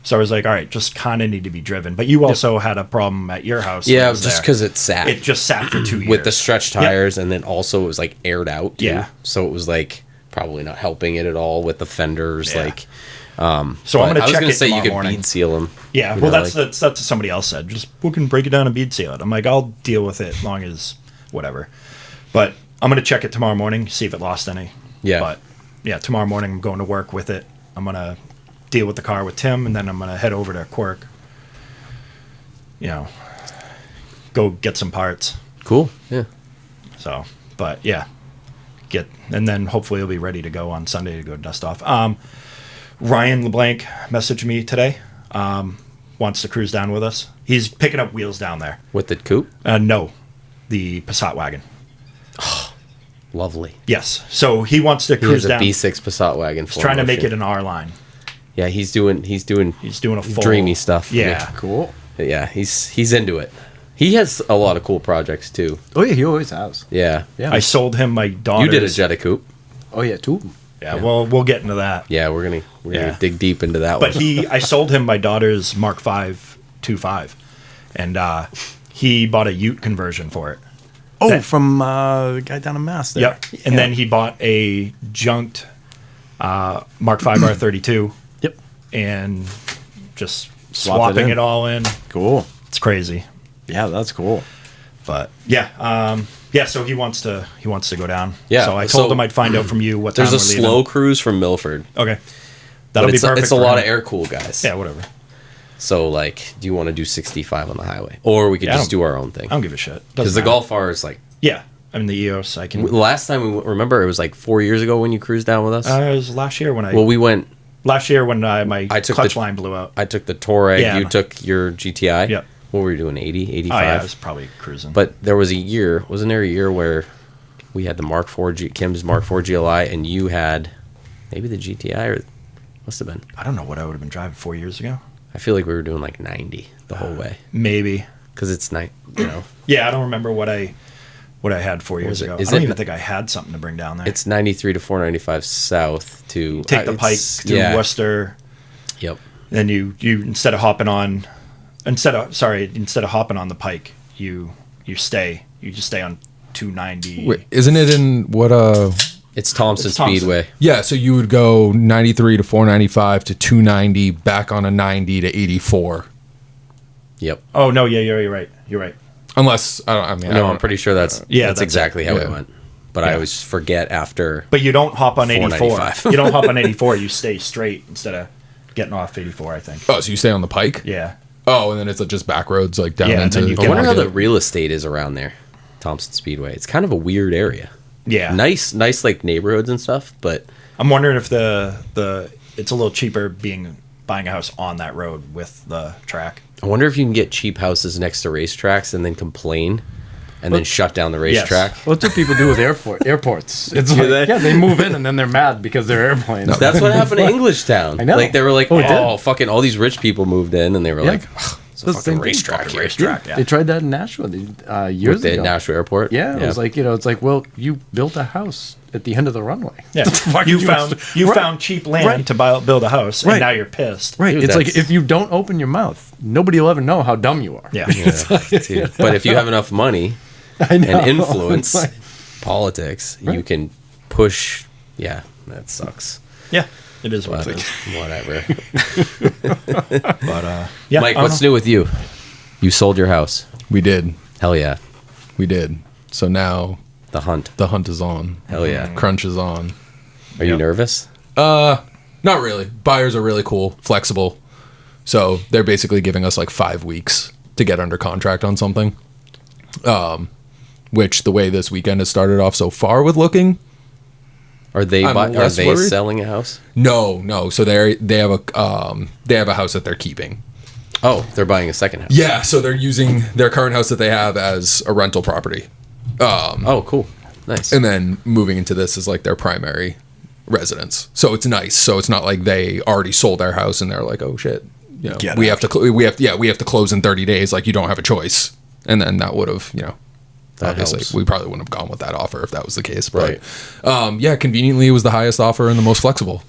So I was like, all right, just kind of need to be driven. But you also had a problem at your house. Yeah, when I was just there. because it sat. It just sat for 2 years. with the stretched tires, and then also it was like aired out. Too. Yeah. So it was like probably not helping it at all with the fenders. Yeah. Like, So I'm but going to I was check gonna it say you tomorrow could morning. bead seal them. Yeah, well, that's what somebody else said. Just we can break it down and bead seal it. I'm like, I'll deal with it as long as whatever. But I'm going to check it tomorrow morning, see if it lost any. Yeah. But yeah, tomorrow morning I'm going to work with it. I'm going to deal with the car with Tim, and then I'm going to head over to Quirk. You know, go get some parts. Cool. Yeah. So, but yeah, and then hopefully it'll be ready to go on Sunday to go dust off. Ryan LeBlanc messaged me today. Wants to cruise down with us. He's picking up wheels down there. With the coupe. No, the Passat wagon. Lovely. Yes. So he wants to He cruise has a down. B6 Passat wagon. He's trying to make it an R line. Yeah, he's doing He's doing a full dreamy stuff. Yeah. Cool. Yeah, he's into it. He has a lot of cool projects too. Oh yeah, he always has. Yeah. Yeah. I sold him my daughter's. You did a Jetta coupe. Oh yeah, two. Yeah. Well, we'll get into that. Yeah, we're gonna Yeah. dig deep into that But one. I sold him my daughter's Mark V 2.5, and he bought a Ute conversion for it. Oh, That- from the guy down in Mass. There. Yep. And then he bought a junked Mark V R32 Yep. and just Swap it swapping in. it all in. Cool. It's crazy. Yeah, that's cool. But yeah, so he wants to go down. Yeah, So I told so him I'd find out from you what time There's a we're leaving. slow cruise from Milford. Okay. But That'll be it's, perfect. it's a for lot him. of air cool guys. Yeah, whatever. So like, do you want to do 65 on the highway, or we could Yeah, I just don't- do our own thing? I don't give a shit. Because the Golf R is like. Yeah. I mean the EOS. I can. The last time we remember, it was like 4 years ago when you cruised down with us. It was last year when well, we went. my took clutch the- line blew out. I took the Touareg. Yeah. You took your GTI. Yep. What were you doing? 80, 85? Oh yeah, I was probably cruising. But there was a year, wasn't there a year where we had the Mark IV, Kim's Mark IV GLI, and you had maybe the GTI, or must have been. I don't know what I would have been driving 4 years ago. I feel like we were doing like 90 the whole way Maybe. because it's night, you know. Yeah, I don't remember what I had 4 years was it? ago. Is I don't it- even think I had something to bring down there. It's 93 to 495 south to Take the pike it's- through yeah. Worcester. Yep. Then you instead of hopping on the pike, you just stay on 290. Wait, isn't it in what It's Thompson It's Thompson. Speedway. Yeah, so you would go 93 to 495 to 290, back on a 90 to 84. Yep. Oh no, yeah, you're right. You're right. Unless I mean, I No, don't- I'm pretty sure that's that's it. exactly how Yeah. it went. But I Yeah. always forget after. But you don't hop on 84. 495. You don't hop on 84. You stay straight instead of getting off 84. I think. Oh, so you stay on the pike? Yeah. Oh, and then it's just back roads like down Yeah, and into. then you I get wonder how Market. the real estate is around there, Thompson Speedway. It's kind of a weird area. Yeah. Nice like neighborhoods and stuff, but I'm wondering if the it's a little cheaper buying a house on that road with the track. I wonder if you can get cheap houses next to racetracks and then complain and then shut down the racetrack. Well, that's what people do with airports. It's Do like, they? yeah, they move in and then they're mad because they're airplanes. That's what happened to Englishtown. I know. Like they were like, Oh, it oh, did? fucking all these rich people moved in, and they were Yeah. like, oh, it's a That's the fucking same thing. racetrack Fucking here. racetrack. Yeah. They tried that in Nashville years With the ago. Nashville Airport. Yeah, it was like, it's like, well, you built a house at the end of the runway. Yeah. fuck You you found guys- you Right. found cheap land Right. to build a house, Right. and now you're pissed. Right. Dude, it's like that's- if you don't open your mouth, nobody will ever know how dumb you are. Yeah. Dude, but if you have enough money I know. and influence, It's like- politics, you Right. can push. Yeah, that sucks. Yeah. It is what But it is. whatever. But yeah. Mike, I don't what's know. new with you? You sold your house. We did. Hell yeah. We did. So now The hunt. the hunt is on. Hell yeah. Crunch is on. Are you nervous? Not really. Buyers are really cool, flexible. So they're basically giving us like 5 weeks to get under contract on something. Which the way this weekend has started off so far with looking. Are they selling a house? No. So they have a house that they're keeping. Oh, they're buying a second house. Yeah, so they're using their current house that they have as a rental property. Oh, cool. Nice. And then moving into this is like their primary residence. So it's nice. So it's not like they already sold their house and they're like, "Oh shit, you know, we have to close in 30 days, like you don't have a choice." And then that would have, obviously helps. we probably wouldn't have gone with that offer if that was the case. But conveniently it was the highest offer and the most flexible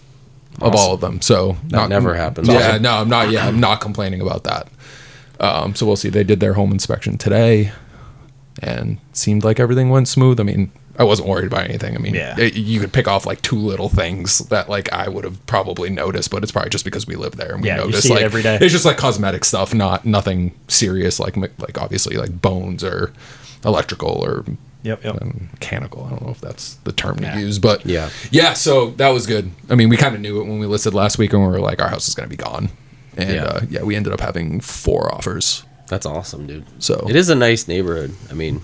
of all of them. So That never happens. Yeah, no, I'm not complaining about that. So we'll see. They did their home inspection today and seemed like everything went smooth. I mean, I wasn't worried about anything. I mean, you could pick off like 2 little things that like I would have probably noticed, but it's probably just because we live there and we notice you see like it every day. It's just like cosmetic stuff, nothing serious like obviously like bones or electrical or mechanical. I don't know if that's the term to use, but yeah. So that was good. I mean, we kind of knew it when we listed last week, and we were like, our house is going to be gone, and we ended up having 4 offers. That's awesome, dude. So it is a nice neighborhood. I mean,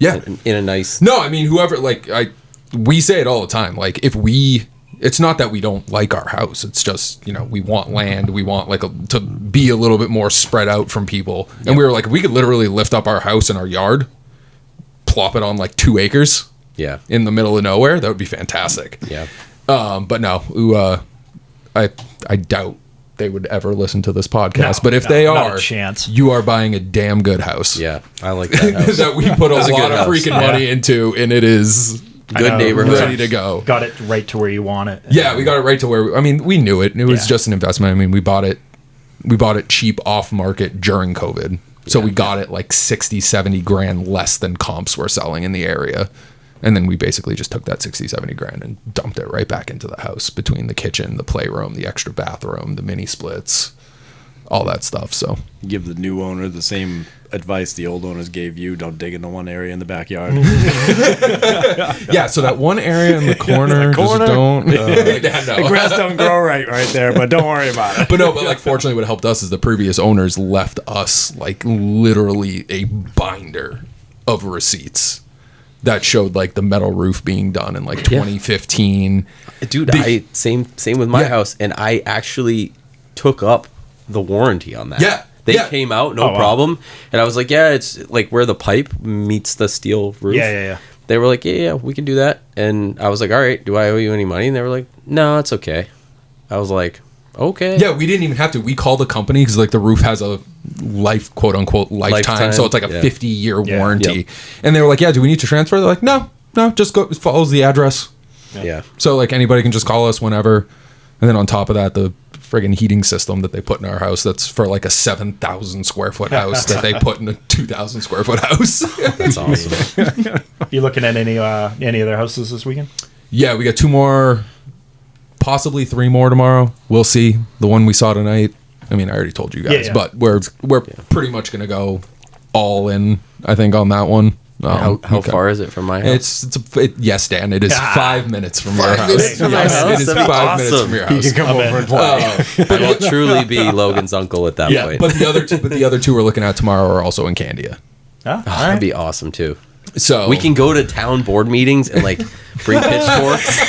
in a nice. No, I mean, whoever we say it all the time. Like it's not that we don't like our house. It's just, we want land. We want to be a little bit more spread out from people. And we were like, if we could literally lift up our house in our yard, plop it on like 2 acres in the middle of nowhere, that would be fantastic. Yeah. But no, I doubt they would ever listen to this podcast. But if they are, you are buying a damn good house. Yeah, I like that house. That we put a lot of freaking money into, and it is good neighborhood, ready to go. Got it right to where you want it. Yeah, we got it right to where. We knew it. It was just an investment. I mean, we bought it cheap off market during COVID. So we got it like 60, 70 grand less than comps were selling in the area. And then we basically just took that 60, 70 grand and dumped it right back into the house between the kitchen, the playroom, the extra bathroom, the mini splits, all that stuff. So give the new owner the same advice the old owners gave you. Don't dig into one area in the backyard. Yeah, so that one area in the corner, just don't. The grass don't grow right there, but don't worry about it. But like fortunately what helped us is the previous owners left us like literally a binder of receipts that showed like the metal roof being done in like 2015. Dude, same with my house, and I actually took up the warranty on that. Yeah. They came out, no problem. And I was like, it's like where the pipe meets the steel roof. Yeah. They were like, yeah, we can do that. And I was like, all right, do I owe you any money? And they were like, no, it's okay. I was like, okay. Yeah, we didn't even have to. We called the company because like the roof has a quote unquote lifetime. So it's like a 50-year warranty. Yep. And they were like, do we need to transfer? They're like, no, just go. It follows the address. Yeah. So like anybody can just call us whenever. And then on top of that, the friggin' heating system that they put in our house, that's for like a 7,000 square foot house that they put in a 2,000 square foot house. That's awesome. You looking at any other houses this weekend? Yeah, we got 2 more, possibly 3 more tomorrow. We'll see. The one we saw tonight, I mean, I already told you guys, but we're pretty much going to go all in, I think, on that one. How far is it from my house? Yes, Dan. It is 5 minutes from your house. Minutes from my house? It is 5 minutes from your house. You can come over and play. I will truly be Logan's uncle at that point. But the other 2 we're looking at tomorrow are also in Candia. That'd be awesome too. So we can go to town board meetings and like bring pitchforks.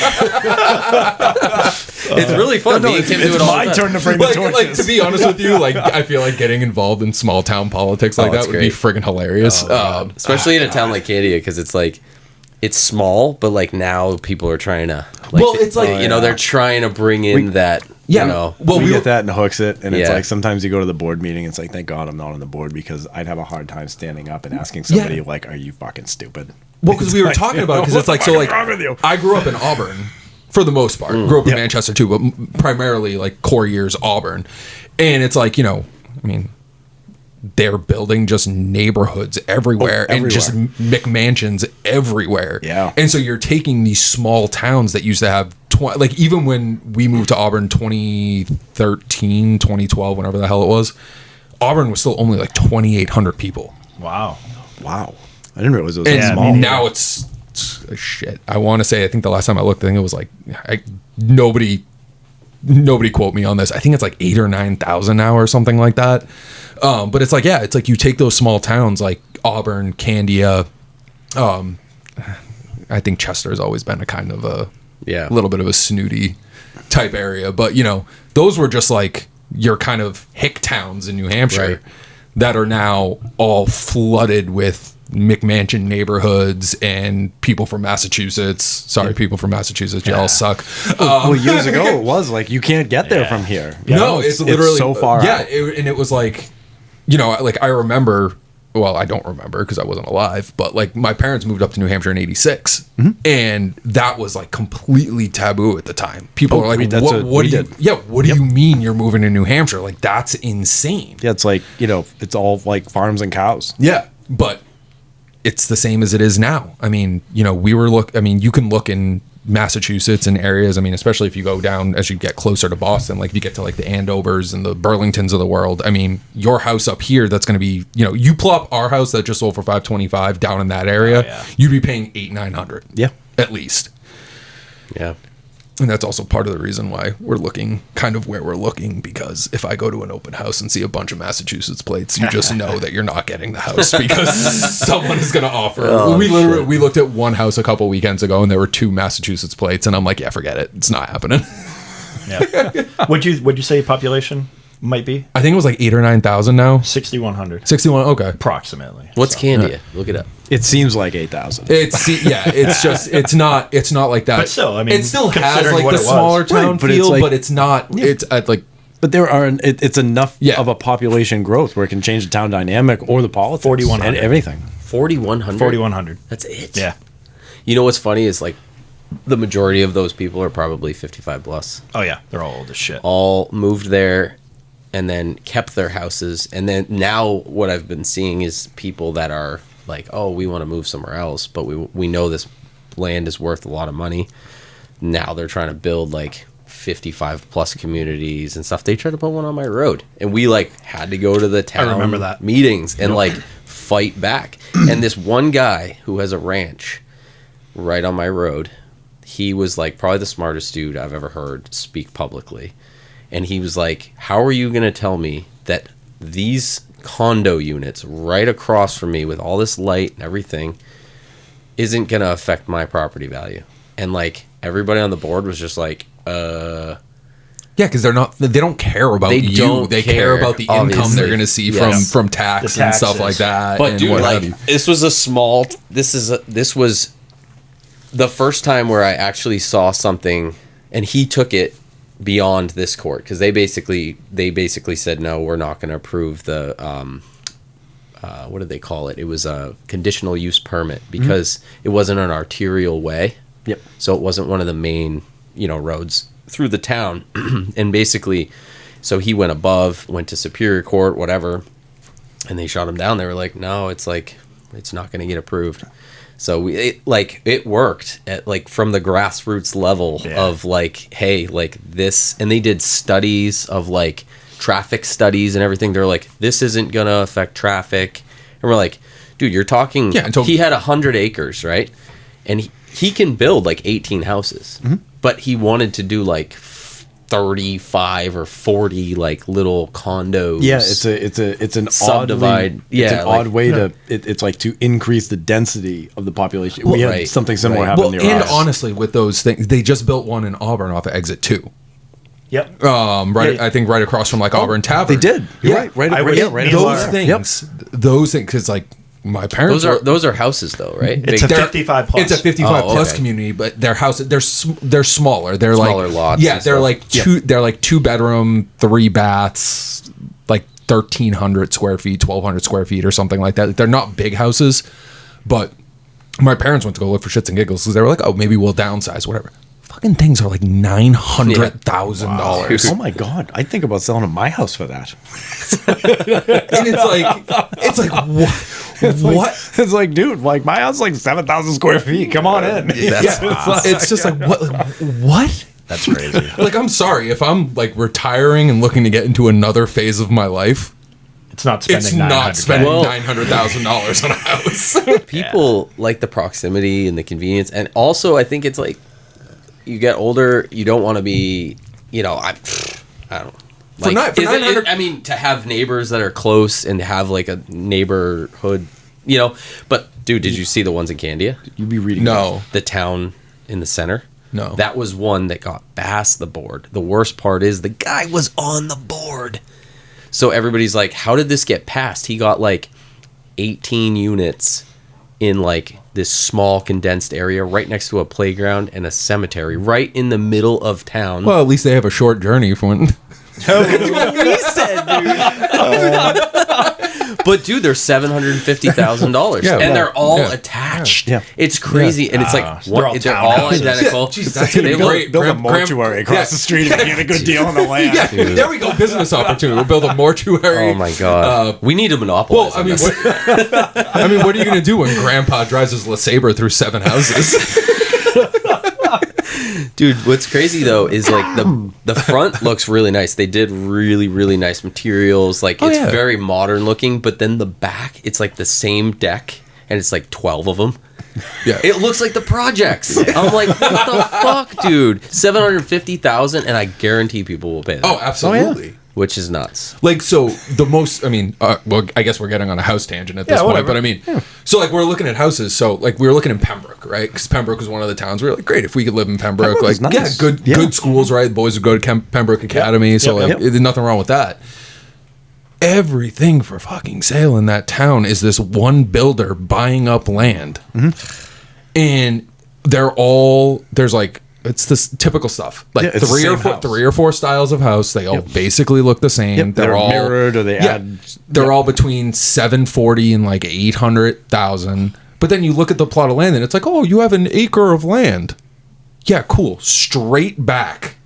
It's really fun. Me and Tim do it all my the time. turn to bring the torches. Like, to be honest with you, like I feel like getting involved in small town politics like that would be friggin' hilarious. Especially in a town like Candia, because it's like it's small, but like now people are trying to. Like, well, it's like they're trying to bring in that. Yeah. You know, Well, we get that and hooks it, and it's Yeah. like sometimes you go to the board meeting. It's like, thank God I'm not on the board because I'd have a hard time standing up and asking somebody like, "Are you fucking stupid?" Well, because we were talking about it, because it's like so like wrong with you? I grew up in Auburn for the most part. Grew up in Manchester too, but primarily like core years Auburn, and it's like I mean. They're building just neighborhoods everywhere and just McMansions everywhere. Yeah. And so you're taking these small towns that used to have, like even when we moved to Auburn 2013, 2012, whenever the hell it was, Auburn was still only like 2,800 people. Wow. I didn't realize it was so small. Now it's shit. I want to say, I think the last time I looked, I think it was like, nobody quote me on this. I think it's like 8,000 or 9,000 now or something like that. But it's like, yeah, it's like you take those small towns like Auburn, Candia. I think Chester has always been a kind of a little bit of a snooty type area. But, you know, those were just like your kind of hick towns in New Hampshire that are now all flooded with McMansion neighborhoods and people from Massachusetts. Sorry, people from Massachusetts, y'all suck. Well, years ago it was like you can't get there from here. No, it's literally so far out. And it was like, you know, like I remember, well, I don't remember because I wasn't alive, but like my parents moved up to New Hampshire in '86, and that was like completely taboo at the time. People are like, what do you mean you're moving to New Hampshire? Like, that's insane. Yeah, it's like, you know, it's all like farms and cows. Yeah, but it's the same as it is now. I mean, you know, you can look in Massachusetts and areas. I mean, especially if you go down as you get closer to Boston, like if you get to like the Andovers and the Burlingtons of the world. I mean, your house up here, that's going to be, you know, you plop our house that just sold for $525 down in that area, you'd be paying $800-900. Yeah, at least. Yeah. And that's also part of the reason why we're looking kind of where we're looking, because if I go to an open house and see a bunch of Massachusetts plates, you just know that you're not getting the house because someone is going to offer. We looked at one house a couple weekends ago and there were 2 Massachusetts plates, and I'm like, yeah, forget it. It's not happening. Yeah. Would you say population might be? I think it was like 8,000 or 9,000 now. 6,100. 61. Okay. Approximately. What's Candia? Look it up. It seems like 8,000. It's just it's not like that. But still, I mean, it still has considering like what the it was. smaller town Right, but it's feel, like- but it's not. It's like. But there are it's enough of a population growth where it can change the town dynamic or the politics 4,100. and everything. 4,100. 4,100. That's it. Yeah. You know what's funny is like the majority of those people are probably 55 plus. Oh yeah, they're all old as shit. All moved there and then kept their houses, and then now what I've been seeing is people that are like, oh, we want to move somewhere else, but we know this land is worth a lot of money. Now they're trying to build like 55 plus communities and stuff. They tried to put one on my road, and we like had to go to the town remember that. meetings and like fight back. And this one guy who has a ranch right on my road, he was like probably the smartest dude I've ever heard speak publicly. And he was like, how are you going to tell me that these condo units right across from me with all this light and everything isn't going to affect my property value? And like everybody on the board was just like, yeah, because they don't care about They you. don't They care about the income obviously. they're going to see Yes. from tax The and stuff taxes. like that. but and dude, what like have you. this was this was the first time where I actually saw something, and he took it beyond this court, because they basically said, no, we're not going to approve the what did they call it? It was a conditional use permit because it wasn't an arterial way. Yep. So it wasn't one of the main, roads through the town. And basically, so he went to Superior Court, whatever, and they shot him down. They were like, no, it's not going to get approved. So it worked at like from the grassroots level of like, hey, like this, and they did studies of like traffic studies and everything. They're like, this isn't going to affect traffic. And we're like, dude, you're talking, he had 100 acres, right? And he can build like 18 houses, but he wanted to do like 35 or 40 like little condos. Yeah, it's an subdivide. Odd way to it's like to increase the density of the population. We had something similar happen near and us. honestly, with those things, they just built one in Auburn off of Exit 2. Yep. I think right across from like Auburn Tavern. They did. You're right. Right. Those things, because like my parents. Those are houses though, right? It's a 55 plus. It's a 55 plus okay. community, but their houses they're smaller. They're Smaller like lots. Yeah, they're like two. They're like 2 bedroom, 3 baths, like 1,300 square feet, 1,200 square feet, or something like that. They're not big houses, but my parents went to go look for shits and giggles because they were like, oh, maybe we'll downsize, whatever. Fucking things are like $900,000. Oh my god! I think about selling my house for that. And it's like what? It's like, dude, like my house is like 7,000 square feet. Come on in. It's just like what? That's crazy. Like, I'm sorry if I'm like retiring and looking to get into another phase of my life. It's not spending. It's not spending Well- $900,000 on a house. People like the proximity and the convenience, and also I think it's like you get older, you don't want to be, I don't know. For Like, for 900 I mean, to have neighbors that are close and to have like a neighborhood, But dude, did you see the ones in Candia? You'd be reading. No. The town in the center. No. That was one that got past the board. The worst part is the guy was on the board. So everybody's like, how did this get passed? He got like 18 units in like this small condensed area right next to a playground and a cemetery right in the middle of town. Well, at least they have a short journey from. We said, dude. But dude, they're $750,000, Yeah, and they're all yeah. attached. Yeah. It's crazy, and it's like they're all they're all townhouses. identical. Yeah, geez, that's They gonna be look- great. Build a Graham- mortuary across the street and get a good deal on the land. Yeah, there we go. Business opportunity. We'll build a mortuary. Oh my god, we need to monopolize. Well, I on mean, this. what are you going to do when Grandpa drives his LeSabre through 7 houses? Dude, what's crazy though is like the front looks really nice. They did really, really nice materials. Like it's yeah. very modern looking, but then the back, it's like the same deck, and it's like 12 of them. Yeah. It looks like the projects. I'm like, what the fuck, dude? $750,000, and I guarantee people will pay that. Oh, absolutely. Which is nuts. Like, so the most, I mean, well, I guess we're getting on a house tangent at this point, whatever. but I mean, so like we're looking at houses. So like we were looking in Pembroke, right? Because Pembroke was one of the towns. We were like, great, if we could live in Pembroke, Pembroke is like, nice. yeah, good schools, right? The boys would go to Pembroke Academy. So like, there's nothing wrong with that. Everything for fucking sale in that town is this one builder buying up land. And there's like, it's this typical stuff, like Yeah, it's the same house. 3 or 4 styles of house. They all basically look the same. Yep, they're all mirrored, or they add. They're all between 740 and like 800,000. But then you look at the plot of land and it's like, oh, you have an acre of land. Yeah, cool. Straight back.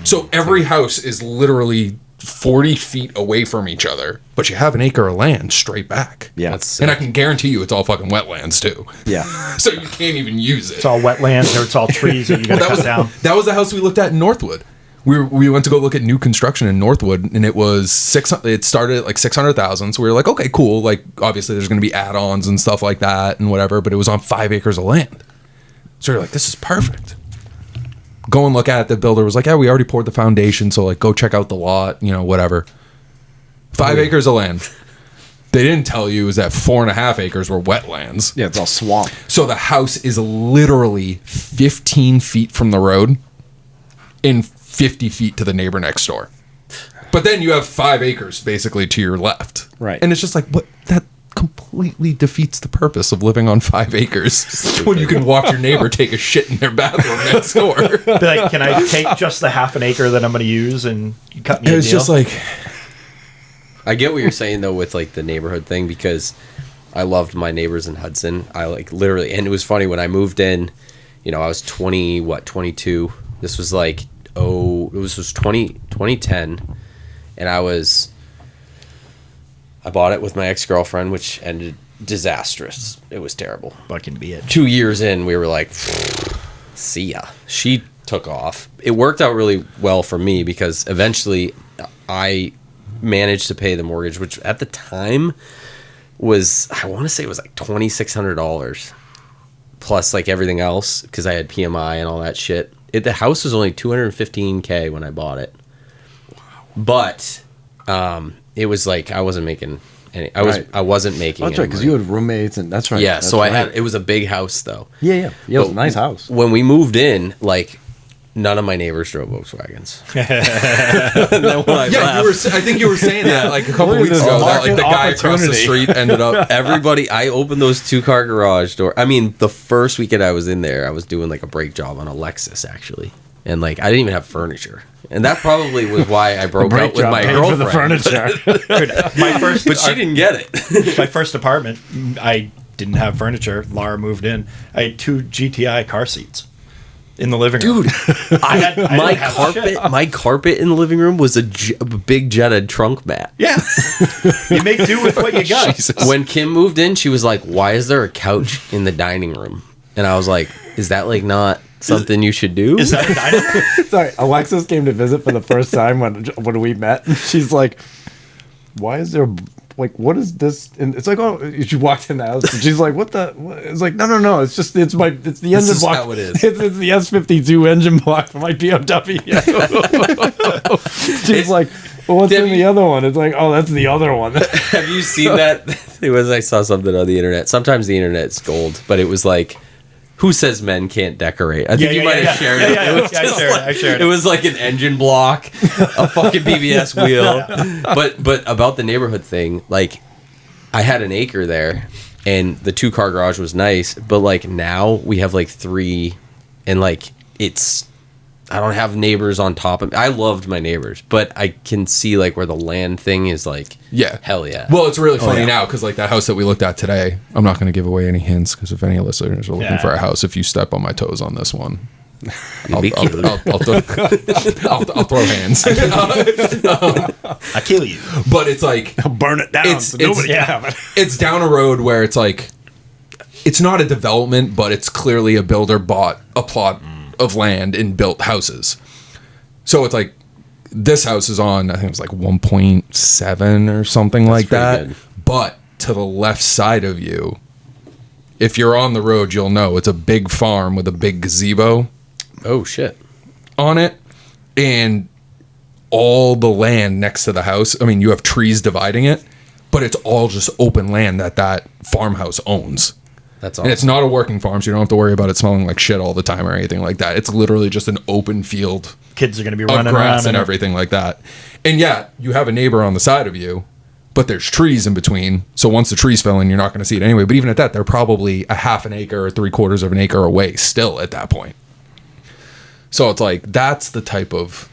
So every house is literally 40 feet away from each other, but you have an acre of land straight back. Yeah. That's And I can guarantee you it's all fucking wetlands too. Yeah. So you can't even use it. It's all wetlands or it's all trees that you got to cut down. That was the house we looked at in Northwood. We went to go look at new construction in Northwood, and it was 600. It started at like 600,000. So we were like, okay, cool. Like obviously there's going to be add-ons and stuff like that and whatever, but it was on 5 acres of land. So we were like, this is perfect. Go and look at it. The builder was like, yeah, we already poured the foundation, so like go check out the lot, whatever. 5 acres of land. They didn't tell you is that 4.5 acres were wetlands. Yeah, it's all swamp. So the house is literally 15 feet from the road and 50 feet to the neighbor next door. But then you have 5 acres basically to your left. Right. And it's just like, what? That completely defeats the purpose of living on 5 acres when you can watch your neighbor take a shit in their bathroom next door. Be like, can I take just the half an acre that I'm going to use and you cut me It a was deal? just like, I get what you're saying though with like the neighborhood thing, because I loved my neighbors in Hudson. I like literally, and it was funny when I moved in, I was 22. This was like, it was 2010, and I bought it with my ex-girlfriend, which ended disastrous. It was terrible. Fucking bitch. 2 years in, we were like, see ya. She took off. It worked out really well for me because eventually I managed to pay the mortgage, which at the time was, I want to say it was like $2,600 plus like everything else because I had PMI and all that shit. The house was only $215K when I bought it. But it was like I wasn't making any. I wasn't making. That's right, because you had roommates, and that's right. Yeah, that's so I right. had. It was a big house though. Yeah, it was a nice house. When we moved in, like none of my neighbors drove Volkswagens. And then when I left, I think you were saying that like a couple Look at weeks this ago. That, like the market guy across the opportunity. street ended up. I opened those 2-car garage door. I mean, the first weekend I was in there, I was doing like a brake job on a Lexus actually, and like I didn't even have furniture, and that probably was why I broke out with my paid girlfriend. for the furniture. Dude, my first, But she didn't get it. my first apartment, I didn't have furniture. Laura moved in. I had 2 GTI car seats in the living room. Dude, I my didn't have shit. my carpet in the living room was a big jetted trunk mat. Yeah. You make do with what you got. Jesus. When Kim moved in, she was like, "Why is there a couch in the dining room?" And I was like, "Is that like not something you should do?" Is that a dining room? Sorry, Alexis came to visit for the first time when we met. She's like, why is there like, what is this? And it's like, oh, she walked in the house and she's like, what the? It's like, no. It's just, it's the engine block. How it is. It's the S52 engine block for my BMW. She's like, well, what's in the other one? It's like, oh, that's the other one. Have you seen that? I saw something on the internet. Sometimes the internet's gold, but it was like, who says men can't decorate? I think you might have shared it. I shared it. It was like an engine block, a fucking BBS wheel. But about the neighborhood thing, like, I had an acre there, and the 2-car garage was nice, but like now we have like 3, and like I don't have neighbors on top of me. I loved my neighbors, but I can see like where the land thing is like, Yeah. hell yeah. Well, it's really funny now because like that house that we looked at today, I'm not going to give away any hints because if any listeners are looking for a house, if you step on my toes on this one, I'll throw hands. I kill you. But it's like, Burn it down so nobody can have it. it's down a road where it's like, it's not a development, but it's clearly a builder bought a plot of land and built houses. So it's like, this house is on, I think it was like 1.7 or something like that. good. But to the left side of you, if you're on the road, you'll know it's a big farm with a big gazebo Oh shit. on it. And all the land next to the house, I mean, you have trees dividing it, but it's all just open land that farmhouse owns. That's awesome. And it's not a working farm, so you don't have to worry about it smelling like shit all the time or anything like that. It's literally just an open field Kids are going to be of running grass around and everything like that. And yeah, you have a neighbor on the side of you, but there's trees in between. So once the trees fell in, you're not going to see it anyway. But even at that, they're probably a half an acre or 3/4 of an acre away still at that point. So it's like, that's the type of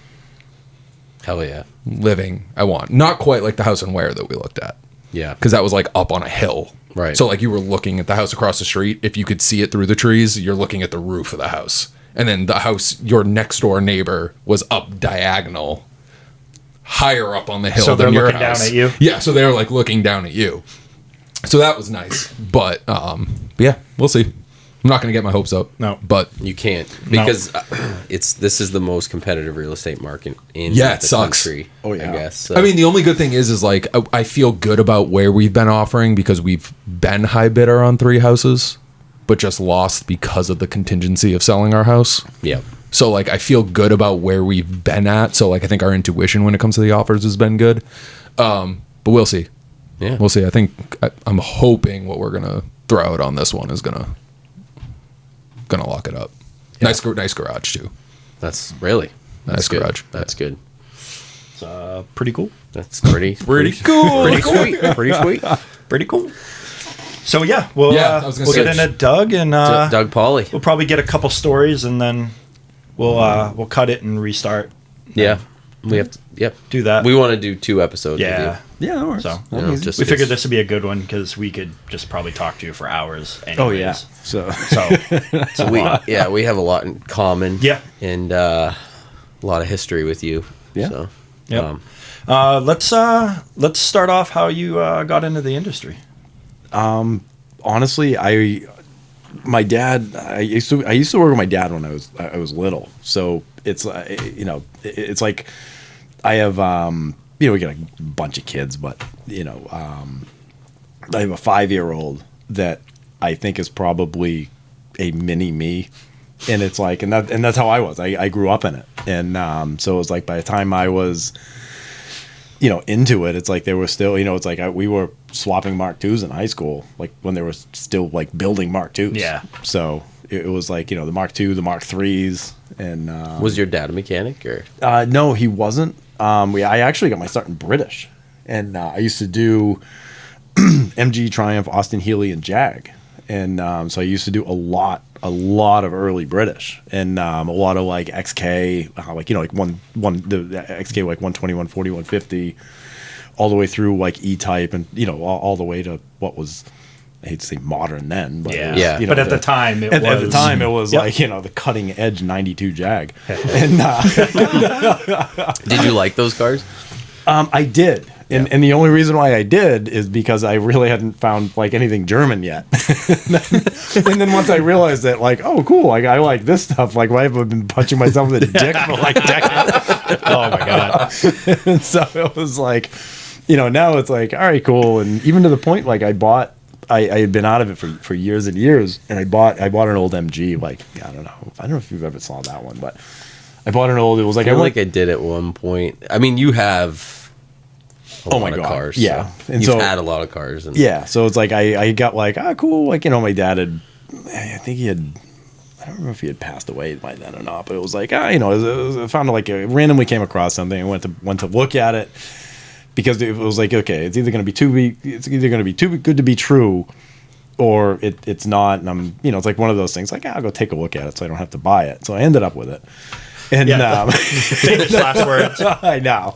Hell yeah. living I want. Not quite like the house in Ware that we looked at. Yeah. Because that was like up on a hill. Right. So like you were looking at the house across the street. If you could see it through the trees, you're looking at the roof of the house. And then the house, your next door neighbor, was up diagonal, higher up on the hill So they're than your looking house. down at you? Yeah, so they're like looking down at you. So that was nice. But yeah, we'll see. I'm not going to get my hopes up. No. But You can't because this is the most competitive real estate market in Yeah, it the sucks. country. Oh, yeah. I guess. I mean, the only good thing is like I feel good about where we've been offering because we've been high bidder on 3 houses, but just lost because of the contingency of selling our house. yeah. So like I feel good about where we've been at. So like I think our intuition when it comes to the offers has been good. But we'll see. Yeah. We'll see. I think I'm hoping what we're gonna throw out on this one is gonna lock it up. Yeah. Nice garage too. That's really Nice good. garage. That's good. It's pretty cool. That's pretty cool. Pretty sweet. Pretty sweet. Pretty cool. So yeah, we'll I was gonna we'll get say- into Doug and Doug Pauly. we'll probably get a couple stories and then we'll cut it and restart. Yeah. We have to. Yep. Do that. We want to do 2 episodes. Yeah. With Yeah, that works. So, you. You know, just We figured this would be a good one because we could just probably talk to you for hours. Anyways. Oh, yeah. So, So it's a lot. we have a lot in common. Yeah. And a lot of history with you. Yeah. So. Yep. Let's start off how you got into the industry. honestly, my dad, I used to work with my dad when I was little. So it's it's like I have we get a bunch of kids, but I have a 5-year-old that I think is probably a mini me. And it's like, and that's how I was. I grew up in it. And so it was like by the time I was into it, it's like they were still, it's like we were swapping Mark IIs in high school, like when they were still like building Mark IIs. Yeah. So it was like, the Mark II, the Mark IIIs. And Was your dad a mechanic or? no, he wasn't. I actually got my start in British. And I used to do MG, Triumph, Austin, Healey, and Jag. And so I used to do a lot of early British and a lot of like XK, like the XK like 120, 140, 150, all the way through like E-type and all the way to what was, I hate to say modern then, but Yeah. it was, Yeah. But at the time, it was. at the time it was Yep. like the cutting edge 92 Jag. And Did you like those cars? I did. And the only reason why I did is because I really hadn't found like anything German yet. And then once I realized that, like, oh, cool, like I like this stuff. Like, why have I been punching myself in the dick for like decades? Oh my god. And so it was like, now it's like, all right, cool. And even to the point, like I had been out of it for years and years, and I bought an old MG. Like, I don't know if you've ever saw that one, but I bought an old. It was like I feel like I did at one point. I mean, you have a lot of cars. Yeah, so and you've had a lot of cars. And yeah, so it's like I got like, cool. Like, my dad had, I think he had. I don't remember if he had passed away by then or not, but it was like, I found like randomly came across something and went to look at it. Because it was like, okay, it's either going to be too good to be true, or it's not. And I'm, it's like one of those things. Like, I'll go take a look at it, so I don't have to buy it. So I ended up with it. And famous last words. I know.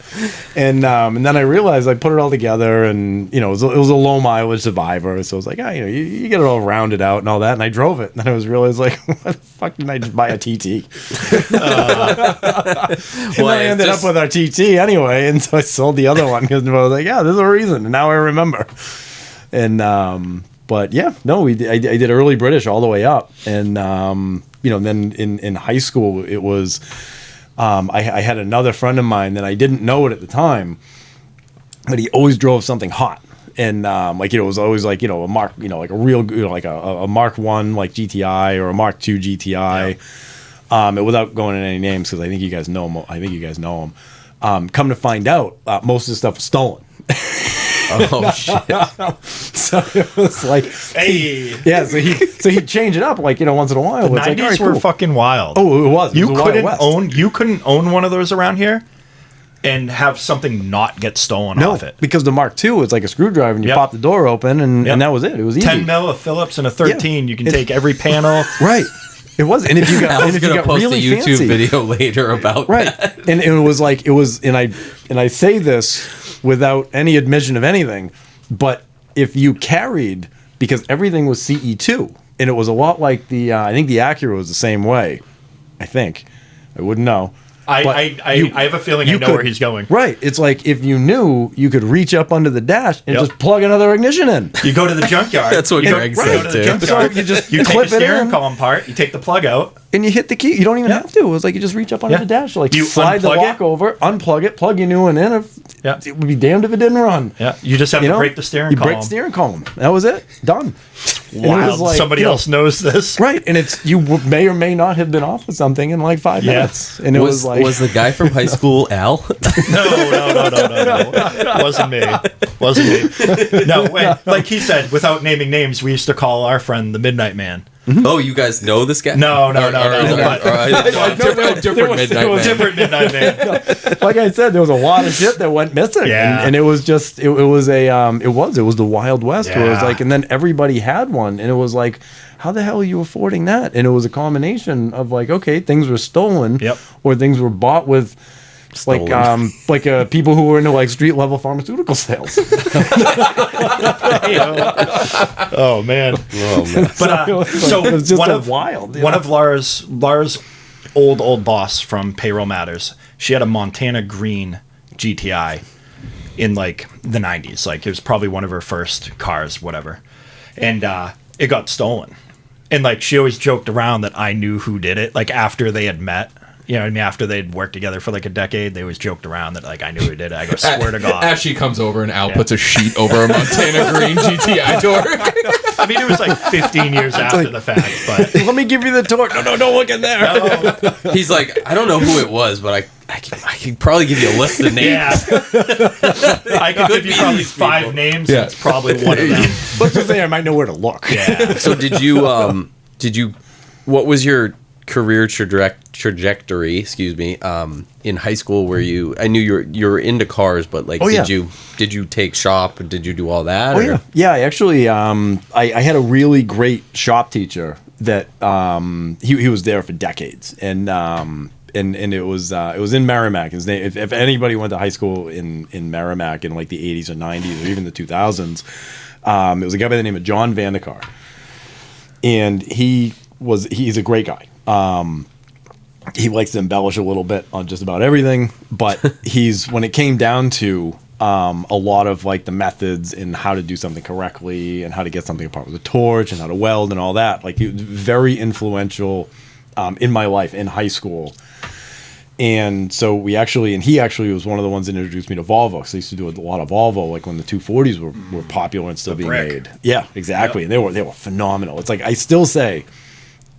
And then I realized I put it all together, and it was a low mileage Survivor, so it was like, you get it all rounded out and all that. And I drove it, and then I was realized like, what the fuck didn't I just buy a TT? Well, I ended up with our TT anyway, and so I sold the other one because I was like, there's a reason, and now I remember. And but yeah, no, I did early British all the way up, and then in high school it was I had another friend of mine that I didn't know it at the time, but he always drove something hot, and it was always like a Mark, like a real like a Mark 1 like GTI or a Mark 2 GTI. Without going into any names, because I think you guys know him. Come to find out, most of the stuff was stolen. Oh shit! So it was like, hey, so he'd change it up like once in a while. The 90s were fucking wild. Oh, it was. You couldn't own one of those around here and have something not get stolen off it. Because the Mark II was like a screwdriver, and you pop the door open, and that was it. It was easy. 10 mil, a Phillips, and a 13. You can take every panel. Right. It was, and if you got, and if you got post really a YouTube fancy, video later about that. And it was like and I say this without any admission of anything, but if you carried, because everything was CE2, and it was a lot like the I think the Acura was the same way. I wouldn't know. I have a feeling I know where he's going. Right. It's like if you knew, you could reach up under the dash and just plug another ignition in. You go to the junkyard. That's what Greg said too. So you take the steering column part, you take the plug out. And you hit the key. You don't even have to. It was like you just reach up under the dash. Like you slide the lock over, unplug it, plug your new one in. It would be damned if it didn't run. Yeah. You just have to break the steering column. You break the steering column. That was it. Done. Wow. Like, somebody else knows this. Right. And you may or may not have been off with something in like 5 minutes. And it was like. Was the guy from high school Al? No. Wasn't me. No, like he said, without naming names, we used to call our friend the Midnight Man. Mm-hmm. Oh, you guys know this guy? No. Different Midnight Man. Like I said, there was a lot of shit that went missing. Yeah. And it was just, it was the Wild West. Where it was like, and then everybody had one. And it was like, how the hell are you affording that? And it was a combination of like, okay, things were stolen. Yep. Or things were bought with people who were into like street level pharmaceutical sales. Oh man. But it was just wild. One of Lara's old boss from Payroll Matters. She had a Montana green GTI in like the 90s. Like it was probably one of her first cars, whatever. And it got stolen. And like she always joked around that I knew who did it. Like after they had met. You know what I mean? After they'd worked together for like a decade, they always joked around that like I knew who did it. I go, swear to God. As she comes over and Al puts a sheet over a Montana green GTI door. I mean, it was like 15 years after the fact, but let me give you the torque. No, don't look in there. No. He's like, I don't know who it was, but I could probably give you a list of names. Yeah. I could give you probably 5 names. Yeah. It's probably one of them. Let's just say I might know where to look. Yeah. So did you what was your career trajectory, in high school? Where I knew you were into cars, but like, did you take shop? Did you do all that? Yeah. I actually, I had a really great shop teacher that he was there for decades, and it was in Merrimack. His name, if anybody went to high school in Merrimack in like the 80s or 90s or even the 2000s, it was a guy by the name of John Vandekar, and he's a great guy. He likes to embellish a little bit on just about everything, but when it came down to a lot of like the methods and how to do something correctly and how to get something apart with a torch and how to weld and all that, like he was very influential in my life in high school. And so he actually was one of the ones that introduced me to Volvo. So I used to do a lot of Volvo, like when the 240s were popular and still being made. Yeah, exactly. Yep. And they were phenomenal. It's like, I still say,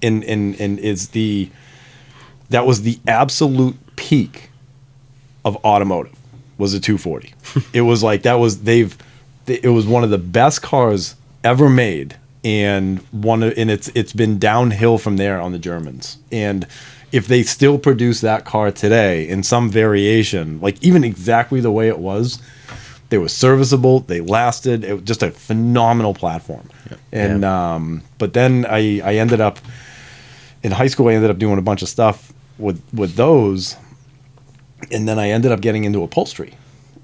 that was the absolute peak of automotive, was a 240. It was like, it was one of the best cars ever made. And it's been downhill from there on the Germans. And if they still produce that car today in some variation, like even exactly the way it was, they were serviceable, they lasted. It was just a phenomenal platform. Yep. And but then I ended up in high school. I ended up doing a bunch of stuff with those, and then I ended up getting into upholstery.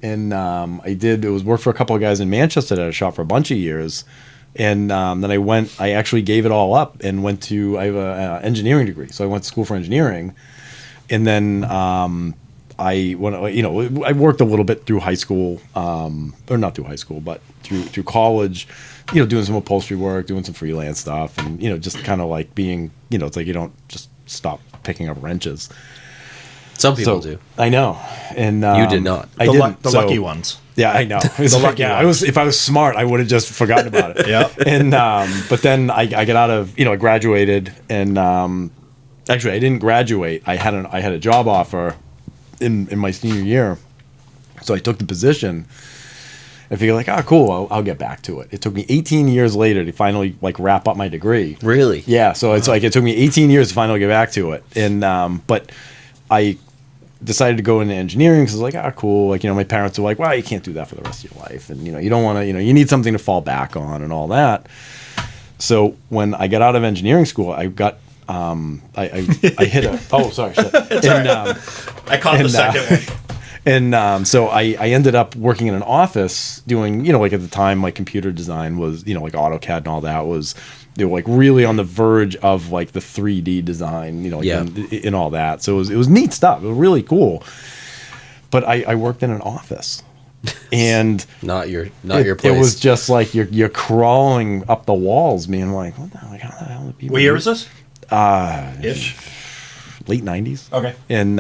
And it was work for a couple of guys in Manchester that I shop for a bunch of years. And then I actually gave it all up and went to, I have an engineering degree. So I went to school for engineering. And then I worked a little bit through high school, or not through high school, but through college, doing some upholstery work, doing some freelance stuff. And, just kind of like being, it's like you don't just stop picking up wrenches. Some people do. I know. And you did not. I didn't. The lucky ones. Yeah, I know. If I was smart, I would have just forgotten about it. Yeah. And but then I got out of, I graduated, and actually I didn't graduate. I had a job offer in my senior year, so I took the position. I figured like, cool, I'll get back to it. It took me 18 years later to finally wrap up my degree. Really? Yeah. So it's like it took me 18 years to finally get back to it, and but I decided to go into engineering because I was like, cool. Like, my parents were like, well, you can't do that for the rest of your life. And, you don't want to, you need something to fall back on and all that. So when I got out of engineering school, I got, I hit a, oh, sorry. Shit. I caught the second one. And so I ended up working in an office doing, like at the time, like computer design was, like AutoCAD and all that was, they were like really on the verge of like the 3D design, and all that. So it was neat stuff. It was really cool. But I worked in an office, and not your place. It was just like you're crawling up the walls, being like, what the hell? Like, how the hell are people? What year was this? Ish. Late 90s. Okay. And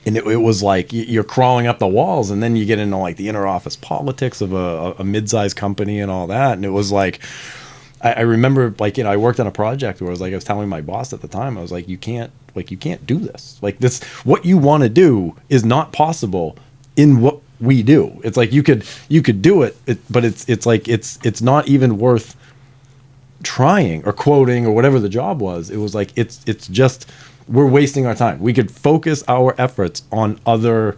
it was like you're crawling up the walls, and then you get into like the inner office politics of a mid-sized company and all that. And it was like, I remember like, I worked on a project where I was telling my boss at the time, I was like, you can't do this. Like this, what you want to do is not possible in what we do. It's like you could do it, but it's not even worth trying or quoting or whatever the job was. It was like, it's just, we're wasting our time. We could focus our efforts on other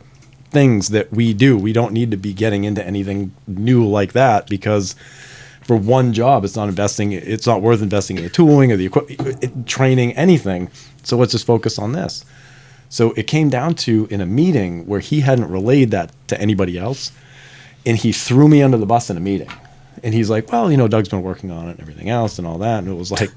things that we do. We don't need to be getting into anything new like that, because for one job, it's not worth investing in the tooling or the equipment, training, anything. So let's just focus on this. So it came down to, in a meeting where he hadn't relayed that to anybody else, and he threw me under the bus in a meeting. And he's like, well, Doug's been working on it and everything else and all that. And it was like,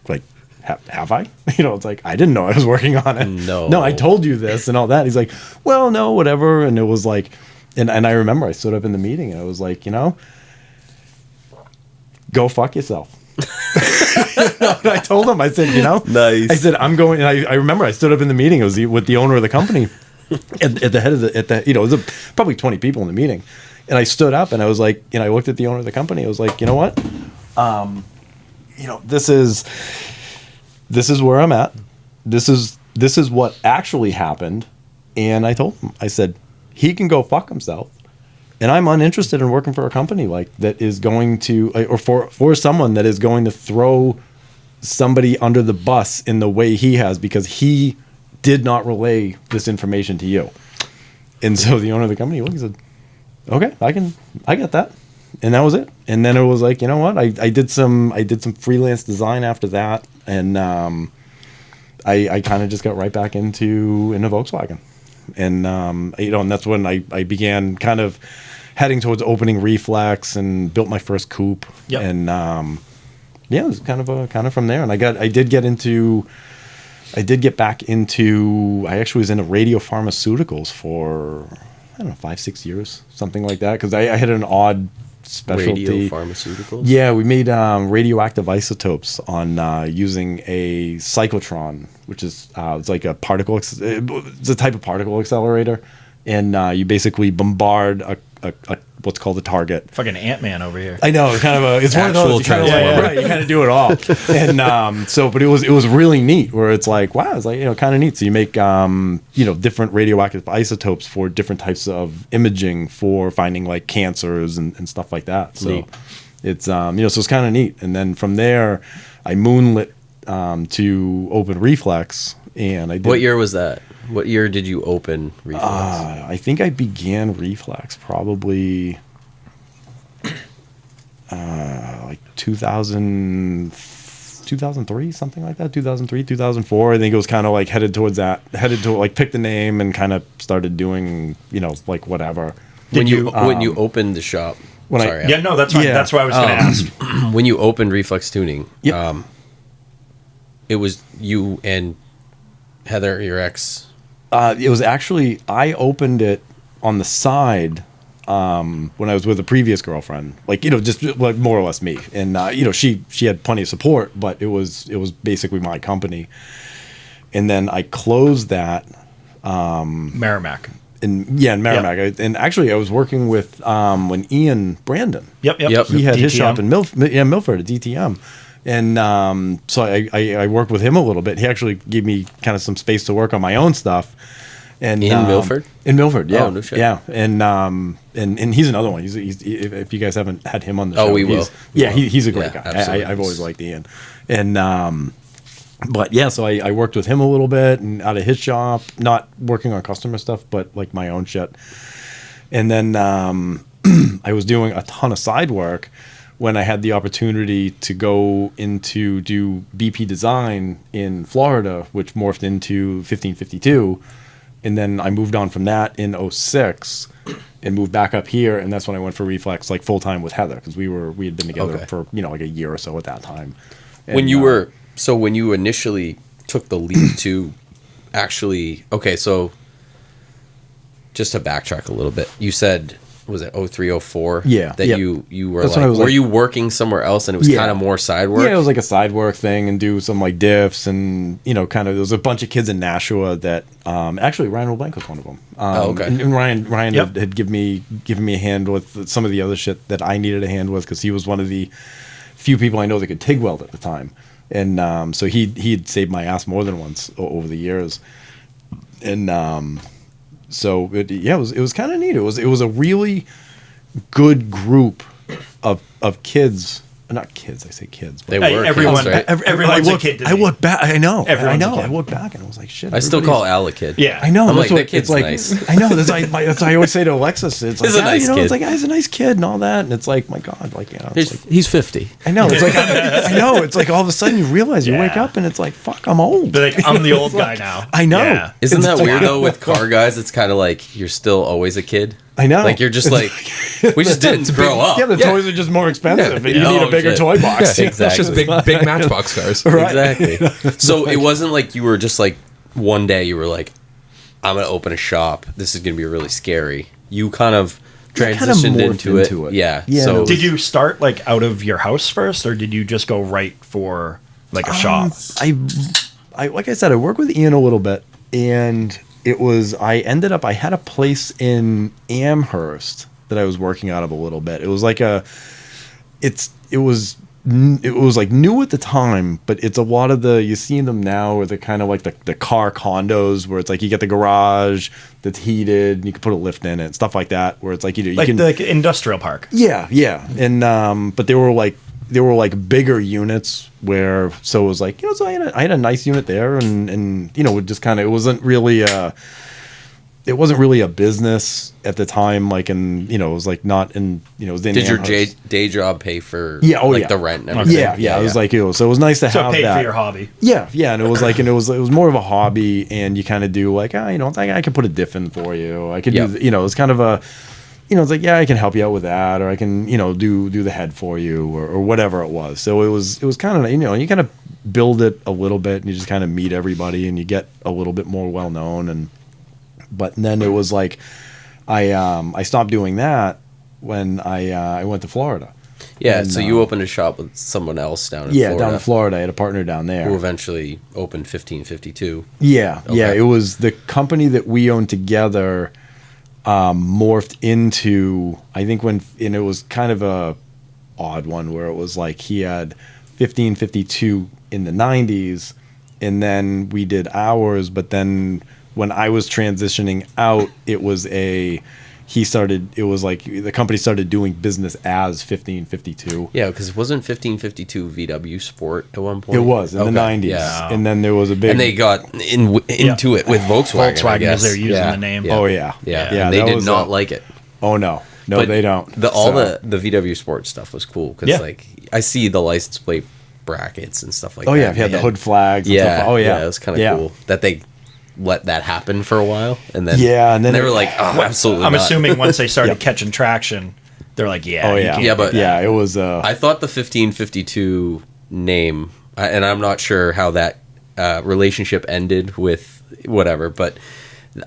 have I? It's like, I didn't know I was working on it. No, I told you this and all that. He's like, well, no, whatever. And it was like, and I remember I stood up in the meeting and I was like, go fuck yourself. And I told him, I said, nice. I said, I'm going. And I remember I stood up in the meeting. It was with the owner of the company at the head of it was probably 20 people in the meeting. And I stood up and I was like, I looked at the owner of the company. I was like, you know what? This is where I'm at. This is what actually happened. And I told him, I said, he can go fuck himself. And I'm uninterested in working for a company like that is going to, or for someone that is going to throw somebody under the bus in the way he has, because he did not relay this information to you. And so the owner of the company looked and said, okay, I get that. And that was it. And then it was like, you know what? I did some freelance design after that. And I kind of just got right back into Volkswagen. And and that's when I began kind of heading towards opening Reflex and built my first coupe. Yep. And it was kind of from there. And I did get back into, I actually was into radio pharmaceuticals for, I don't know, 5-6 years, something like that. Because I had an odd specialty radiopharmaceuticals. Yeah, we made radioactive isotopes on using a cyclotron, which is it's like a particle. It's a type of particle accelerator, and you basically bombard a what's called a target. Fucking Ant-Man over here. I know, it's one of those. You kind of right, you kind of do it all, and but it was really neat. Where it's like, wow, it's like kind of neat. So you make different radioactive isotopes for different types of imaging for finding like cancers and stuff like that. So Neat. it's so it's kind of neat. And then from there, I moonlit to open Reflex, and I did. What year was that? What year did you open Reflex? I think I began Reflex probably like 2003, something like that. 2003, 2004. I think it was kind of like headed to like pick the name and kind of started doing like whatever. When you opened the shop. Sorry, Yeah, no, that's fine. Yeah. That's what I was going to ask. when you opened Reflex Tuning, Yep. it was you and Heather, your ex. It was actually, I opened it on the side when I was with a previous girlfriend, like just like more or less me, and she had plenty of support, but it was basically my company, and then I closed that Merrimack. in Merrimack. Yep. And actually I was working with when Ian Brandon, Yep. he had his DTM. shop in Milford at DTM. And so I worked with him a little bit. He actually gave me kind of some space to work on my own stuff. And In Milford? In Milford, yeah. Oh, no shit. Yeah. And he's another one. He's if you guys haven't had him on the show. We will. He's a great Yeah, guy. absolutely. I've always liked Ian. And but yeah, so I worked with him a little bit and out of his shop, not working on customer stuff, but like my own shit. And then I was doing a ton of side work when I had the opportunity to go into do BP design in Florida, which morphed into 1552. And then I moved on from that in 06 and moved back up here. And that's when I went for Reflex like full time with Heather, because we had been together Okay. for, like a year or so at that time. When you initially took the leap to actually, okay, so just to backtrack a little bit, you said, was it 03, 04? Yeah, That yeah. you were That's when I was were like- you working somewhere else and it was Yeah. kind of more side work? Yeah, it was like a side work thing and do some like diffs and, kind of, there was a bunch of kids in Nashua that, actually Ryan Roblank was one of them. Okay. And Ryan Yep. had given me a hand with some of the other shit that I needed a hand with, because he was one of the few people I know that could TIG weld at the time. And so he'd saved my ass more than once over the years. And so it was kind of neat. It was a really good group of kids. Not kids, I say kids. But They Hey, were everyone, kids, right? everyone's a kid to I me. look back. I know. Everyone's a kid. I look back and I was like, shit. I still call Al a kid. Yeah. I know. I'm That's like, what that kid's it's like. nice. I know. That's what I always say to Alexis. It's like, He's a nice kid. It's like, he's a nice kid and all that. And it's like, my God, like, it's like, He's 50. I know. It's like, I know. It's like all of a sudden you realize you wake Yeah. up and it's like, fuck, I'm old. They're like, I'm the old guy now. I know. Yeah. Isn't It's that like- weird though with car guys? It's kind of like you're still always a kid. I know. Like you're just like, we just didn't grow up. Yeah, the toys are just more expensive, and you Yeah. need Oh, a bigger shit. toy box. Yeah, It's just big Matchbox cars. Exactly. So it wasn't like you were just like one day you were like, I'm gonna open a shop. This is gonna be really scary. You kind of kind of transitioned morphed into into it. it. Yeah. Yeah, So it Did you start like out of your house first, or did you just go right for like a shop? I like I said, I worked with Ian a little bit, and I had a place in Amherst that I was working out of a little bit. It was like it was like new at the time, but it's a lot of you see them now, where they're kind of like the car condos, where it's like you get the garage that's heated and you can put a lift in it, stuff like that, where it's like you Like can the industrial park. yeah, and but they were like bigger units, where so it was like, so I had a nice unit there, and it just kind of, it wasn't really a business at the time, like, and it was like not in, it was in did your Amherst. day job pay for Yeah, the rent and everything? Yeah, it was like, so it was nice to So have paid that. for your hobby. Yeah, and it was like, and it was more of a hobby, and you kind of do like, I could put a diff in for you. I could Yep. do, it was kind of a, it's like, yeah, I can help you out with that, or I can, do the head for you, or whatever it was. So it was kind of, you kind of build it a little bit, and you just kind of meet everybody, and you get a little bit more well known, but then it was like, I stopped doing that when I went to Florida. Yeah, And, so you opened a shop with someone else down in Florida. down in Florida. I had a partner down there who eventually opened 1552. Yeah, Okay. yeah. It was the company that we owned together morphed into, I think and it was kind of a odd one where it was like he had 1552 in the 90s, and then we did ours, but then when I was transitioning out, it was like the company started doing business as 1552. Yeah, because it wasn't 1552 VW Sport at one point. It was in the 90s. Yeah. And then there was a big... And they got into it with Volkswagen, I Volkswagen, guess. because they're using the name. Oh, yeah. Yeah, Yeah, and they that did was not like it. Oh, no. No, But they don't. The VW Sport stuff was cool because Yeah. like I see the license plate brackets and stuff like Oh, that. yeah. If you had the hood flags and Yeah. stuff. Oh, yeah. It was kind of cool that they let that happen for a while, and then and then they were like, "Oh, absolutely!" I'm not. assuming once they started Yep. catching traction, they're like, "Yeah, Oh, you yeah. can't Yeah, do but- that." Yeah, it was... I thought the 1552 name, and I'm not sure how that relationship ended with whatever, but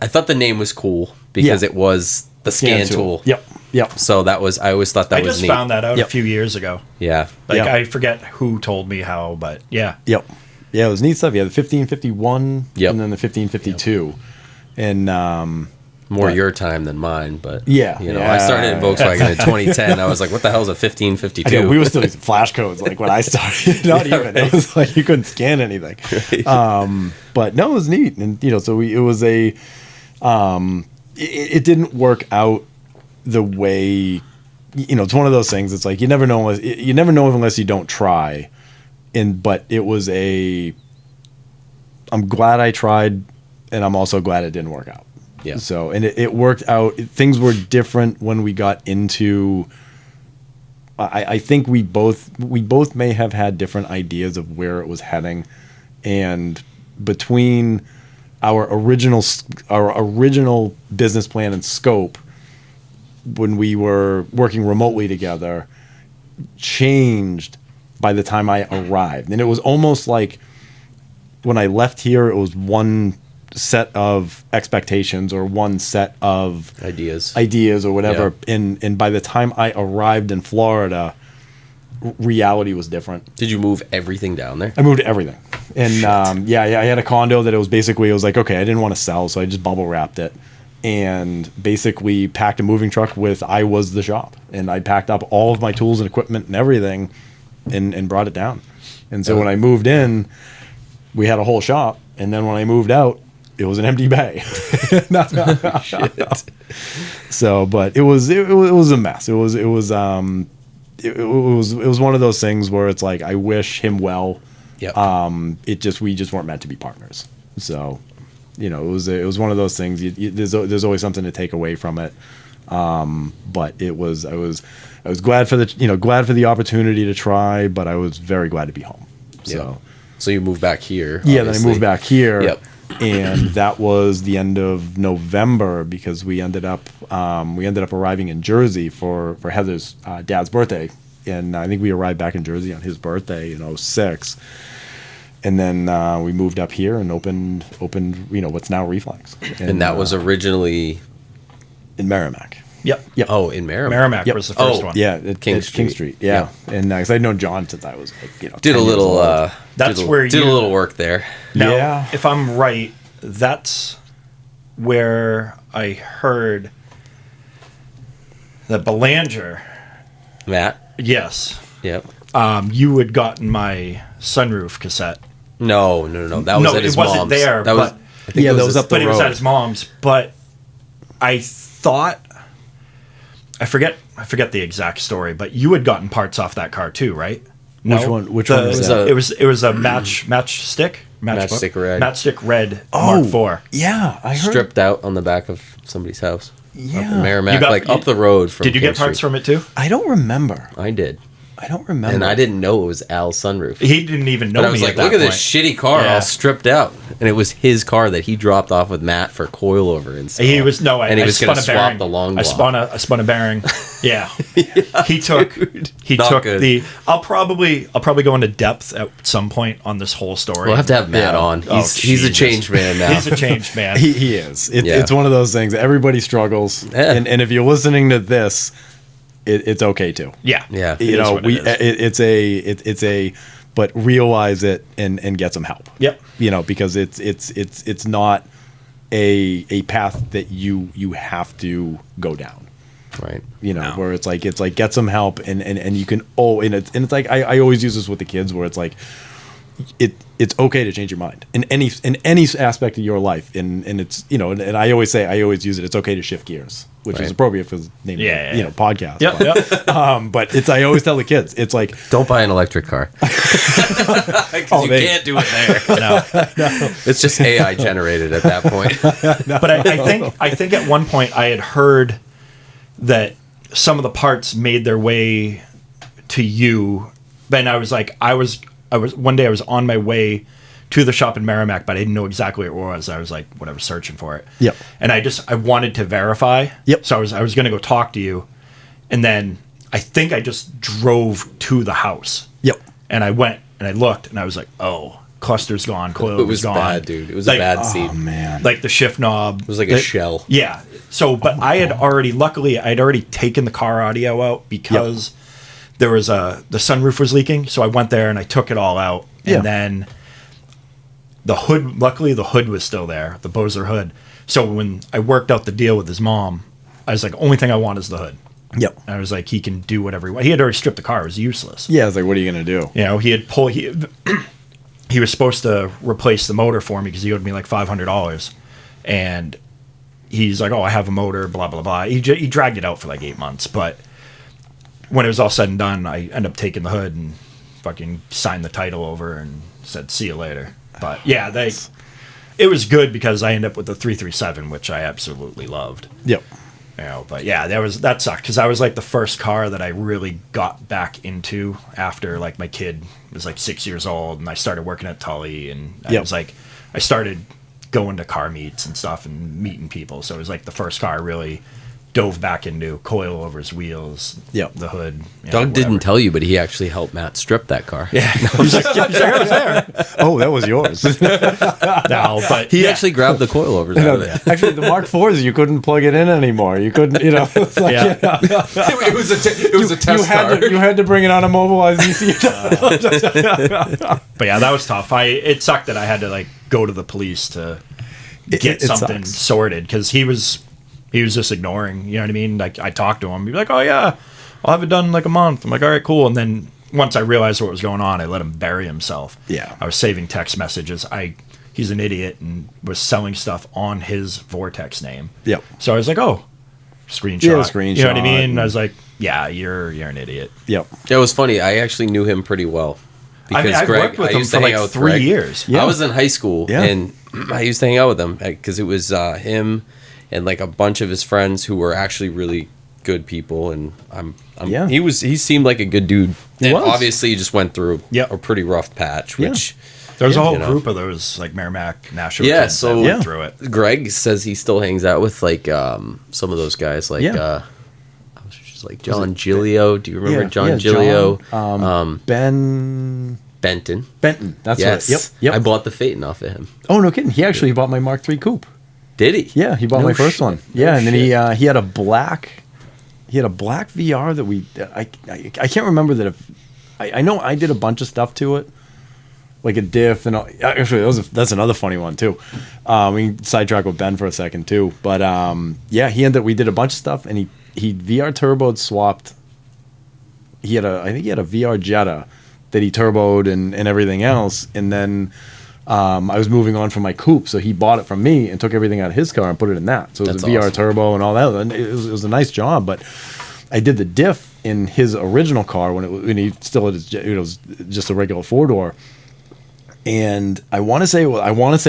I thought the name was cool because Yeah. it was the scan tool. Yep. So that was, I always thought that I was just neat. found that out Yep. a few years ago. Yeah. Like Yeah. I forget who told me how, but yeah. Yep. Yeah, it was neat stuff. Yeah, the 1551 Yep. and then the 1552. And More But- your time than mine, but Yeah. you know, Yeah. I started in Volkswagen in 2010. I was like, what the hell is a I 1552? know, we were still using flash codes like when I started. Not Yeah, even. right. It was like you couldn't scan anything. But no, it was neat. And so it was it didn't work out the way, it's one of those things. It's like you never know unless you don't try. But it was I'm glad I tried, and I'm also glad it didn't work out. Yeah. So, and it worked out. Things were different when we got into. I think we both may have had different ideas of where it was heading, and between our original business plan and scope, when we were working remotely together, changed by the time I arrived, and it was almost like when I left here, it was one set of expectations or one set of ideas or whatever. Yeah. And by the time I arrived in Florida, reality was different. Did you move everything down there? I moved everything. And I had a condo that it was like, okay, I didn't want to sell, so I just bubble wrapped it and basically packed a moving truck with I was the shop. And I packed up all of my tools and equipment and everything and brought it down. And so when I moved in, we had a whole shop. And then when I moved out, it was an empty bay. So, but it was a mess. It was one of those things where it's like I wish him well. Yeah. We just weren't meant to be partners. So, it was one of those things. There's always something to take away from it. But I was glad for the opportunity to try, but I was very glad to be home. So. So you moved back here. Yeah, then I obviously. moved back here. Yep. And that was the end of November because we ended up arriving in Jersey for Heather's dad's birthday, and I think we arrived back in Jersey on his birthday in 2006. And then we moved up here and opened what's now Reflex. And that was originally in Merrimack. Yep. Yep. Oh, in Merrimack. Merrimack was the first one. Yeah, at King King Street. Street. Yeah. And because I'd known John since I was Did 10 a years little. old. That's did a, where did you- a little work there. Now, Yeah. if I'm right, that's where I heard that Belanger. Matt. Yes. Yep. You had gotten my sunroof cassette. No. That was No, at his it wasn't mom's. there, That was. but- I think Yeah, it that was up the But it was road. at his mom's. But I thought, I forget the exact story, but you had gotten parts off that car too, right? Which one was that? It was a matchstick red Mark IV. Yeah, I heard. stripped out on the back of somebody's house. Yeah. Up in Merrimack, You got- up the road from. Did you King get parts Street. from it too? I don't remember. I did, I don't remember. and I didn't know it was Al's sunroof. He didn't even know But I me was like, at look that at point. this shitty car Yeah. all stripped out. And it was his car that he dropped off with Matt for coilover and stuff. He was no, I, and he I was spun going a to swap bearing. the long I block. spun a bearing. Yeah. He took Not good. the. I'll probably go into depth at some point on this whole story. We'll have to have Matt Yeah. on. Oh, He's a Jesus. changed man now. He's a changed man. He is. Yeah. It's one of those things. Everybody struggles, Yeah. and if you're listening to this, it's okay too. Yeah. Yeah. You know, It is. it's a, but realize it and get some help. Yep. You know, because it's not a path that you have to go down. Right. You know, where it's like get some help and you can and it's like I always use this with the kids where it's like it's okay to change your mind in any aspect of your life and it's, you know, and I always use it, it's okay to shift gears, which is appropriate for the name of the, you know, podcast. Yep. But it's, I always tell the kids, it's like, Don't buy an electric car. Because you can't do it there. No. It's just AI generated at that point. But I think at one point I had heard that some of the parts made their way to you. Then I was like, one day I was on my way to the shop in Merrimack, but I didn't know exactly what it was. I was like, whatever, searching for it. Yep. And I wanted to verify. Yep. So I was going to go talk to you, and then I think I just drove to the house. Yep. And I went and I looked and I was like, oh, cluster's gone, coil It was gone. bad, dude. It was Like, a bad scene. Oh man. Like the shift knob. It was like a shell. Yeah. So, but I had luckily I'd already taken the car audio out because there was the sunroof was leaking. So I went there and I took it all out. And then the hood, luckily the hood was still there, the Bozer hood. So when I worked out the deal with his mom, I was like, only thing I want is the hood. Yep. And I was like, he can do whatever he wants. He had already stripped the car. It was useless. Yeah, I was like, what are you gonna do? You know, he was supposed to replace the motor for me because he owed me like $500. And he's like, oh, I have a motor, blah, blah, blah. He dragged it out for like 8 months. But when it was all said and done, I ended up taking the hood and fucking signed the title over and said, see you later. But yeah, it was good because I ended up with the 337, which I absolutely loved. Yep. You know, but yeah, that sucked because I was like the first car that I really got back into after like my kid was like 6 years old and I started working at Tully and I was like, I started going to car meets and stuff and meeting people. So it was like the first car I really dove back into, coil over his wheels, the hood. Doug didn't tell you, but he actually helped Matt strip that car. Yeah. He's like, I was there. Oh, that was yours. No, but He actually grabbed the coilovers out of it. Actually, the Mark IVs, you couldn't plug it in anymore. You couldn't, you know. It's like, It was a test car. You had to bring it on a mobilized ECU. But yeah, that was tough. It sucked that I had to like go to the police to get something sucks. sorted because he was just ignoring. You know what I mean? Like I talked to him, he'd be like, "Oh yeah, I'll have it done in like a month." I'm like, "All right, cool." And then once I realized what was going on, I let him bury himself. Yeah. I was saving text messages. He's an idiot and was selling stuff on his Vortex name. Yep. So I was like, "Oh, screenshot." Yeah, screenshot. You know what I mean? And I was like, "Yeah, you're an idiot." Yep. It was funny. I actually knew him pretty well. I mean, I worked with him for like 3 years. Yeah. I was in high school, Yeah. and I used to hang out with him because it was him and like a bunch of his friends who were actually really good people. And he seemed like a good dude. He and was. obviously, he just went through Yep. a pretty rough patch, which There was a whole you know. group of those like Merrimack National. Yeah, kids so that went through it. Greg says he still hangs out with like some of those guys, like like John Gilio. Do you remember John Gilio? Benton. That's Yes. right. Yep. I bought the Phaeton off of him. Oh, no kidding. He actually bought my Mark III coupe. Did he? Yeah, he bought No my first shit. one. No Yeah, and then shit. he had a black VR that I can't remember that if I know I did a bunch of stuff to it, like a diff and all, actually that's another funny one too. We can sidetrack with Ben for a second too, but we did a bunch of stuff and he VR turboed swapped. I think he had a VR Jetta that he turboed and everything else, and then I was moving on from my coupe, so he bought it from me and took everything out of his car and put it in that. So it was That's a VR awesome. turbo and all that. And it was a nice job, but I did the diff in his original car when he still had his, it was just a regular 4-door. And I want to say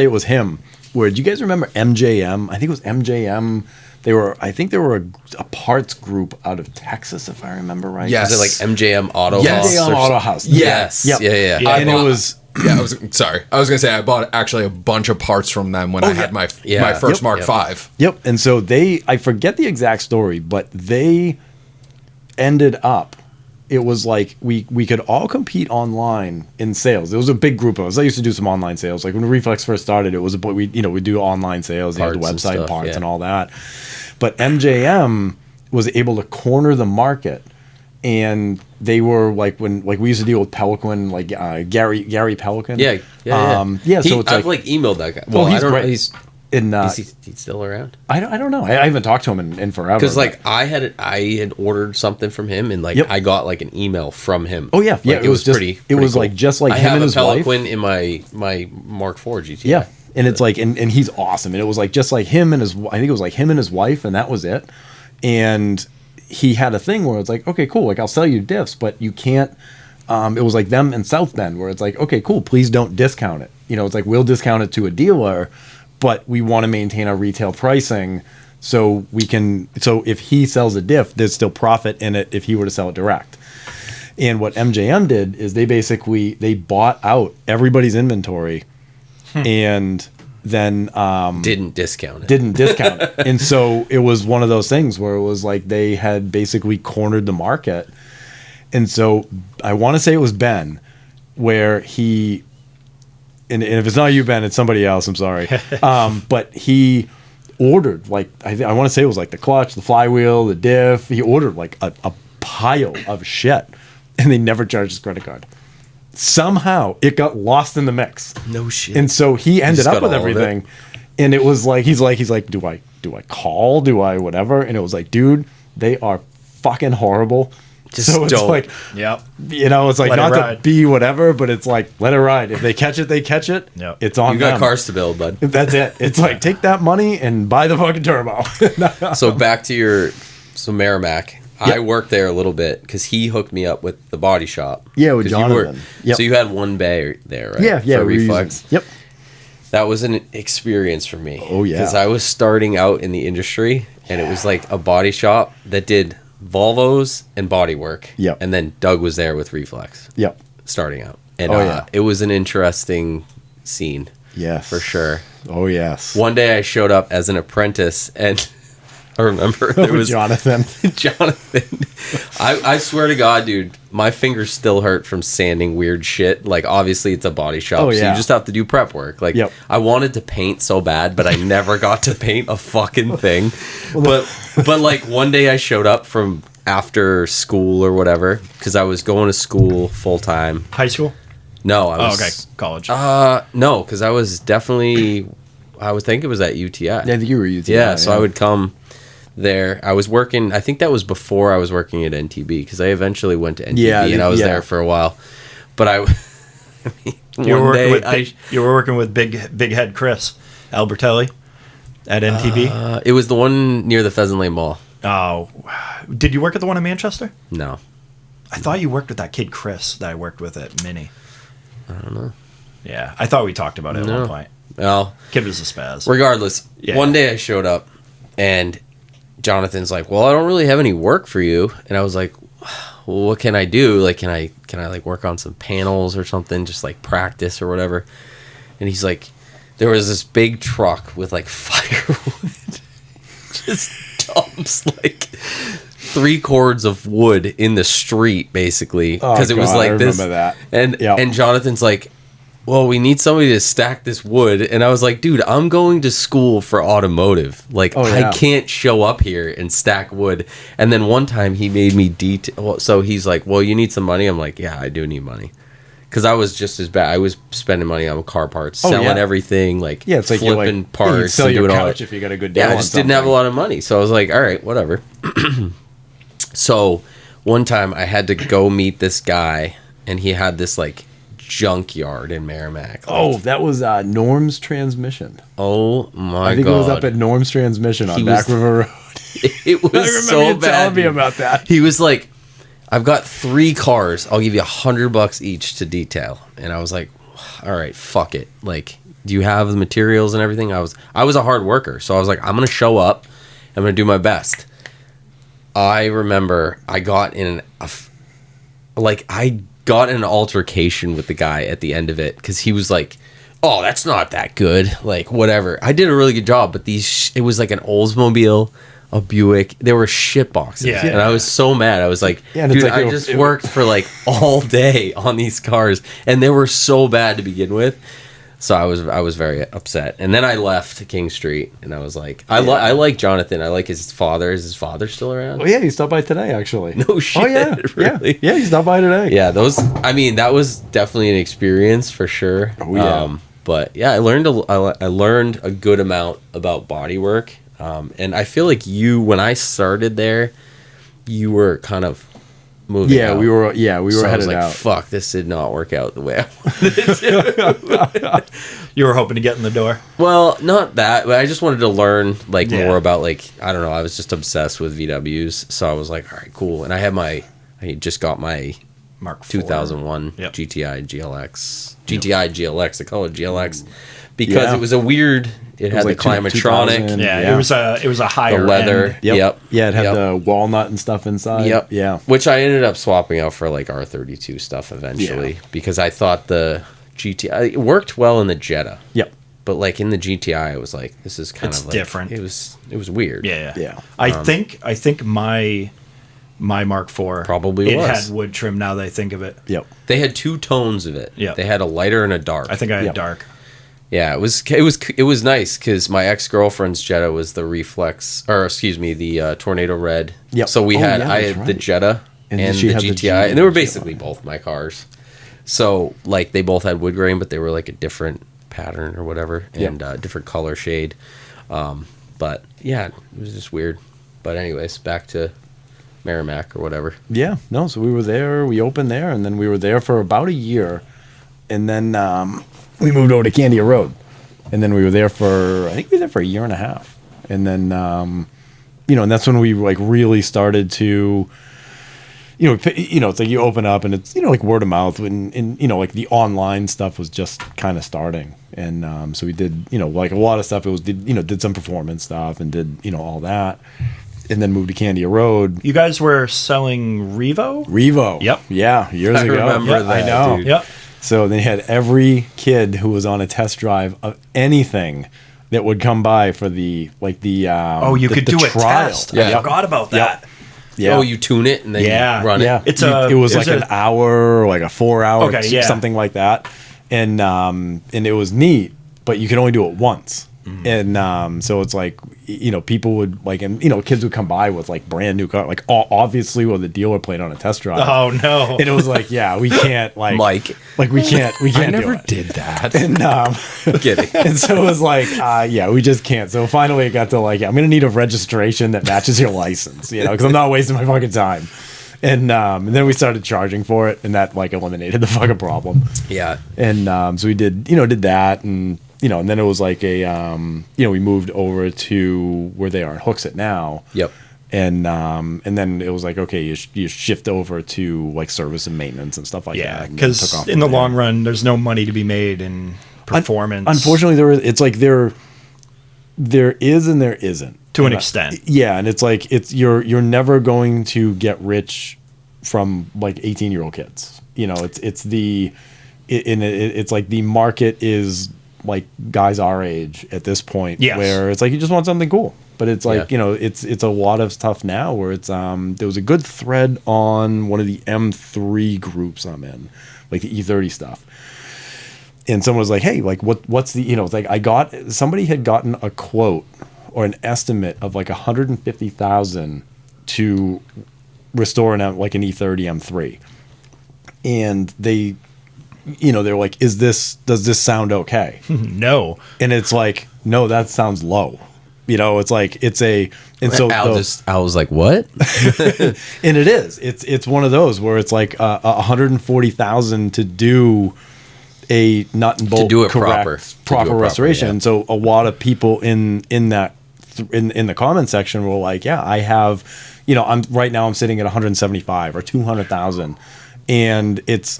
it was him. Where do you guys remember MJM? I think it was MJM. They were a parts group out of Texas, if I remember right. Yes. Was it like MJM Auto Yes. House? MJM or Auto something? House. Yes. Yep. Yeah. Yeah. And it was. Yeah, I was going to say I bought actually a bunch of parts from them when I had my first Yep. Mark Yep. V. Yep. And so I forget the exact story, but they ended up, it was like we could all compete online in sales. It was a big group of us. I used to do some online sales. Like when Reflex first started, it was we do online sales, the Parts and website stuff, parts yeah. and all that. But MJM was able to corner the market. And they were like when we used to deal with Pelican, like Gary Pelican. Yeah. So it's I've like emailed that guy. Well, Well, he's I don't know. great. He's he's still around? I don't know. I haven't talked to him in forever. Because like I had ordered something from him, and like I got like an email from him. Oh yeah, like, yeah. It was just pretty. It was cool. Like just like I him have and a his wife. Pelican in my Mark IV GTI. Yeah, and it's like and he's awesome. And it was like just like him and his. I think it was like him and his wife, and that was it. And he had a thing where it's like, okay, cool. Like I'll sell you diffs, but you can't. It was like them in South Bend where it's like, okay, cool. Please don't discount it. You know, it's like we'll discount it to a dealer, but we want to maintain our retail pricing so we can. So if he sells a diff, there's still profit in it if he were to sell it direct. And what MJM did is they bought out everybody's inventory, and then didn't discount it. And so it was one of those things where it was like they had basically cornered the market. And so I want to say it was Ben where he and if it's not you, Ben, it's somebody else, I'm sorry. But he ordered like I want to say it was like the clutch, the flywheel, the diff. He ordered like a pile of shit, and they never charged his credit card. Somehow it got lost in the mix. No shit. And so he ended up with everything. And it was like he's like, do I call? Do I whatever? And it was like, dude, they are fucking horrible. Just so it's don't. like, Yep. You know, it's like Let not it to ride. be whatever, but it's like let it ride. If they catch it, they catch it. Yep. It's on You got them. cars to build, bud. That's it. It's like take that money and buy the fucking turbo. So back to Merrimack. Yep. I worked there a little bit because he hooked me up with the body shop. Yeah, with 'Cause Jonathan. So you had one bay there, right? yeah, For we were Reflex. using- Yep. That was an experience for me. Oh, yeah. Because I was starting out in the industry, and it was like a body shop that did Volvos and body work. Yep. And then Doug was there with Reflex. Yep. Starting out. And Oh, yeah. it was an interesting scene. Yes. For sure. Oh yes. One day I showed up as an apprentice, and I remember there was Jonathan. Jonathan. I swear to God, dude, my fingers still hurt from sanding weird shit. Like, obviously, it's a body shop, Oh, so yeah. you just have to do prep work. Like, Yep. I wanted to paint so bad, but I never got to paint a fucking thing. But like, one day I showed up from after school or whatever, because I was going to school full time. High school? No, I Oh, was. okay. College. No, because I was definitely. I would think it was at UTI. Yeah, I think you were UTI. Yeah, so I would come there. I was working. I think that was before I was working at NTB because I eventually went to NTB and I was there for a while. But you were working with big head Chris Albertelli at NTB. It was the one near the Pheasant Lane Mall. Oh, did you work at the one in Manchester? No, I thought you worked with that kid Chris that I worked with at Mini. I don't know. Yeah, I thought we talked about it at one point. Well, Kid was a spaz. regardless, Yeah. one day I showed up and Jonathan's like, "Well, I don't really have any work for you," and I was like, "Well, what can I do? Like, can I like work on some panels or something, just like practice or whatever?" And he's like, "There was this big truck with like firewood, just dumps like 3 cords of wood in the street, basically, because it was God, like I this." remember that. And Jonathan's like, "Well, we need somebody to stack this wood." And I was like, "Dude, I'm going to school for automotive. Like, I can't show up here and stack wood." And then one time he made me detail. So he's like, "Well, you need some money?" I'm like, "Yeah, I do need money." Because I was just as bad. I was spending money on car parts, selling everything, like, it's like flipping parts. you sell and your doing all couch that. if you got a good deal. Yeah, I on just didn't have a something. lot of money. So I was like, all right, whatever. So one time I had to go meet this guy, and he had this like junkyard in Merrimack. Like, Oh, that was Norm's Transmission. oh my I think God. it was up at Norm's Transmission on He Back was- River Road. It was I remember so you bad. telling me dude. about that. He was like, "I've got 3 cars. I'll give you $100 each to detail." And I was like, "All right, fuck it. Like, do you have the materials and everything?" I was a hard worker, so I was like, "I'm gonna show up. I'm gonna do my best." I remember I got in an altercation with the guy at the end of it because he was like, "Oh, that's not that good." Like, whatever. I did a really good job, but it was like an Oldsmobile, a Buick. They were shit boxes. Yeah. And I was so mad. I was like, Yeah, and it's dude, like I just worked for like all day on these cars, and they were so bad to begin with. So I was very upset, and then I left King Street, and I was like, I like Jonathan. I like his father. Is his father still around? Oh yeah, he stopped by today actually. No shit. Oh yeah, Really? yeah, he stopped by today. Yeah, I mean, that was definitely an experience for sure. Oh yeah. But yeah, I learned a good amount about body work, and I feel like when I started there, you were kind of moving. Yeah, out. we were So I was headed like, out. fuck, this did not work out the way I wanted it to. You were hoping to get in the door. Well, not that, but I just wanted to learn Yeah. more about I don't know. I was just obsessed with VWs, so I was like, all right, cool. And I just got my Mark IV. 2001 Yep. GTI GLX. GTI GLX. I call it GLX because it was a weird. It had the like Climatronic. 2000. Yeah, Yeah. it was a higher The leather. end. Yep. Yeah, it had Yep. the walnut and stuff inside. Yep. Yeah. Which I ended up swapping out for R32 stuff eventually because I thought the GTI it worked well in the Jetta. Yep. But in the GTI, I was like, this is kind It's of different. It was weird. Yeah. Yeah. I think my Mark IV Probably it was. had wood trim. Now that I think of it, Yep. They had two tones of it. Yeah. They had a lighter and a dark. I think I had Yep. dark. Yeah, it was nice because my ex-girlfriend's Jetta was the the Tornado Red. Yep. So Oh, I had that's the right. Jetta And and she the had the GTI, and they were GTI. basically both my cars. So they both had wood grain, but they were a different pattern or whatever, and different color shade. But yeah, it was just weird. But anyways, back to Merrimack or whatever. Yeah. No, so we were there, we opened there, and then we were there for about a year. And then we moved over to Candia Road. And then we were there for a year and a half. And then, and that's when we really started to, it's like you open up and it's, word of mouth and the online stuff was just kind of starting. And so we did, a lot of stuff. It was, did some performance stuff and did, all that. And then moved to Candia Road. You guys were selling Revo. Yep. Yeah, years ago. remember Yeah, that, I know. dude. Yep. So they had every kid who was on a test drive of anything that would come by for the You the could do a trial. test. Yeah. I forgot about that. Yeah. Oh, you tune it and then Yeah. you run Yeah. it. It was like an hour or a 4 hour, Okay, yeah. something like that. And it was neat, but you could only do it once. And so it's people would kids would come by with brand new car, obviously with the dealer plate on a test drive. Oh no. And it was we can't Mike. we can't I do never it. did that. And Kidding. and so it was we just can't. So finally it got to I'm gonna need a registration that matches your license, because I'm not wasting my fucking time. And then we started charging for it, and that eliminated the fucking problem. Yeah. And so we did that, and and then it was we moved over to where they are in Hooksett now. Yep. And then it was okay, you shift over to service and maintenance and stuff like Yeah, that. And then took because off in from the there. long run, there's no money to be made in performance. Unfortunately, there is and there isn't to an And extent. Yeah, and it's you're never going to get rich from 18-year-old kids. It's the market is guys our age at this point, Yes. where it's you just want something cool. But it's Yeah. it's a lot of stuff now where it's there was a good thread on one of the M3 groups I'm in, the E30 stuff. And someone was like, "Hey, what's the somebody had gotten a quote or an estimate of 150,000 to restore an E30 M3." And they they're like, does this sound okay? No. And it's no, that sounds low. It's a, and so I was like, what? and it is, it's one of those where it's 140,000 to do a nut and bolt do it correct, proper restoration. yeah. So a lot of people in that in the comment section were like, yeah, I have, I'm right now I'm sitting at 175 or 200,000, and it's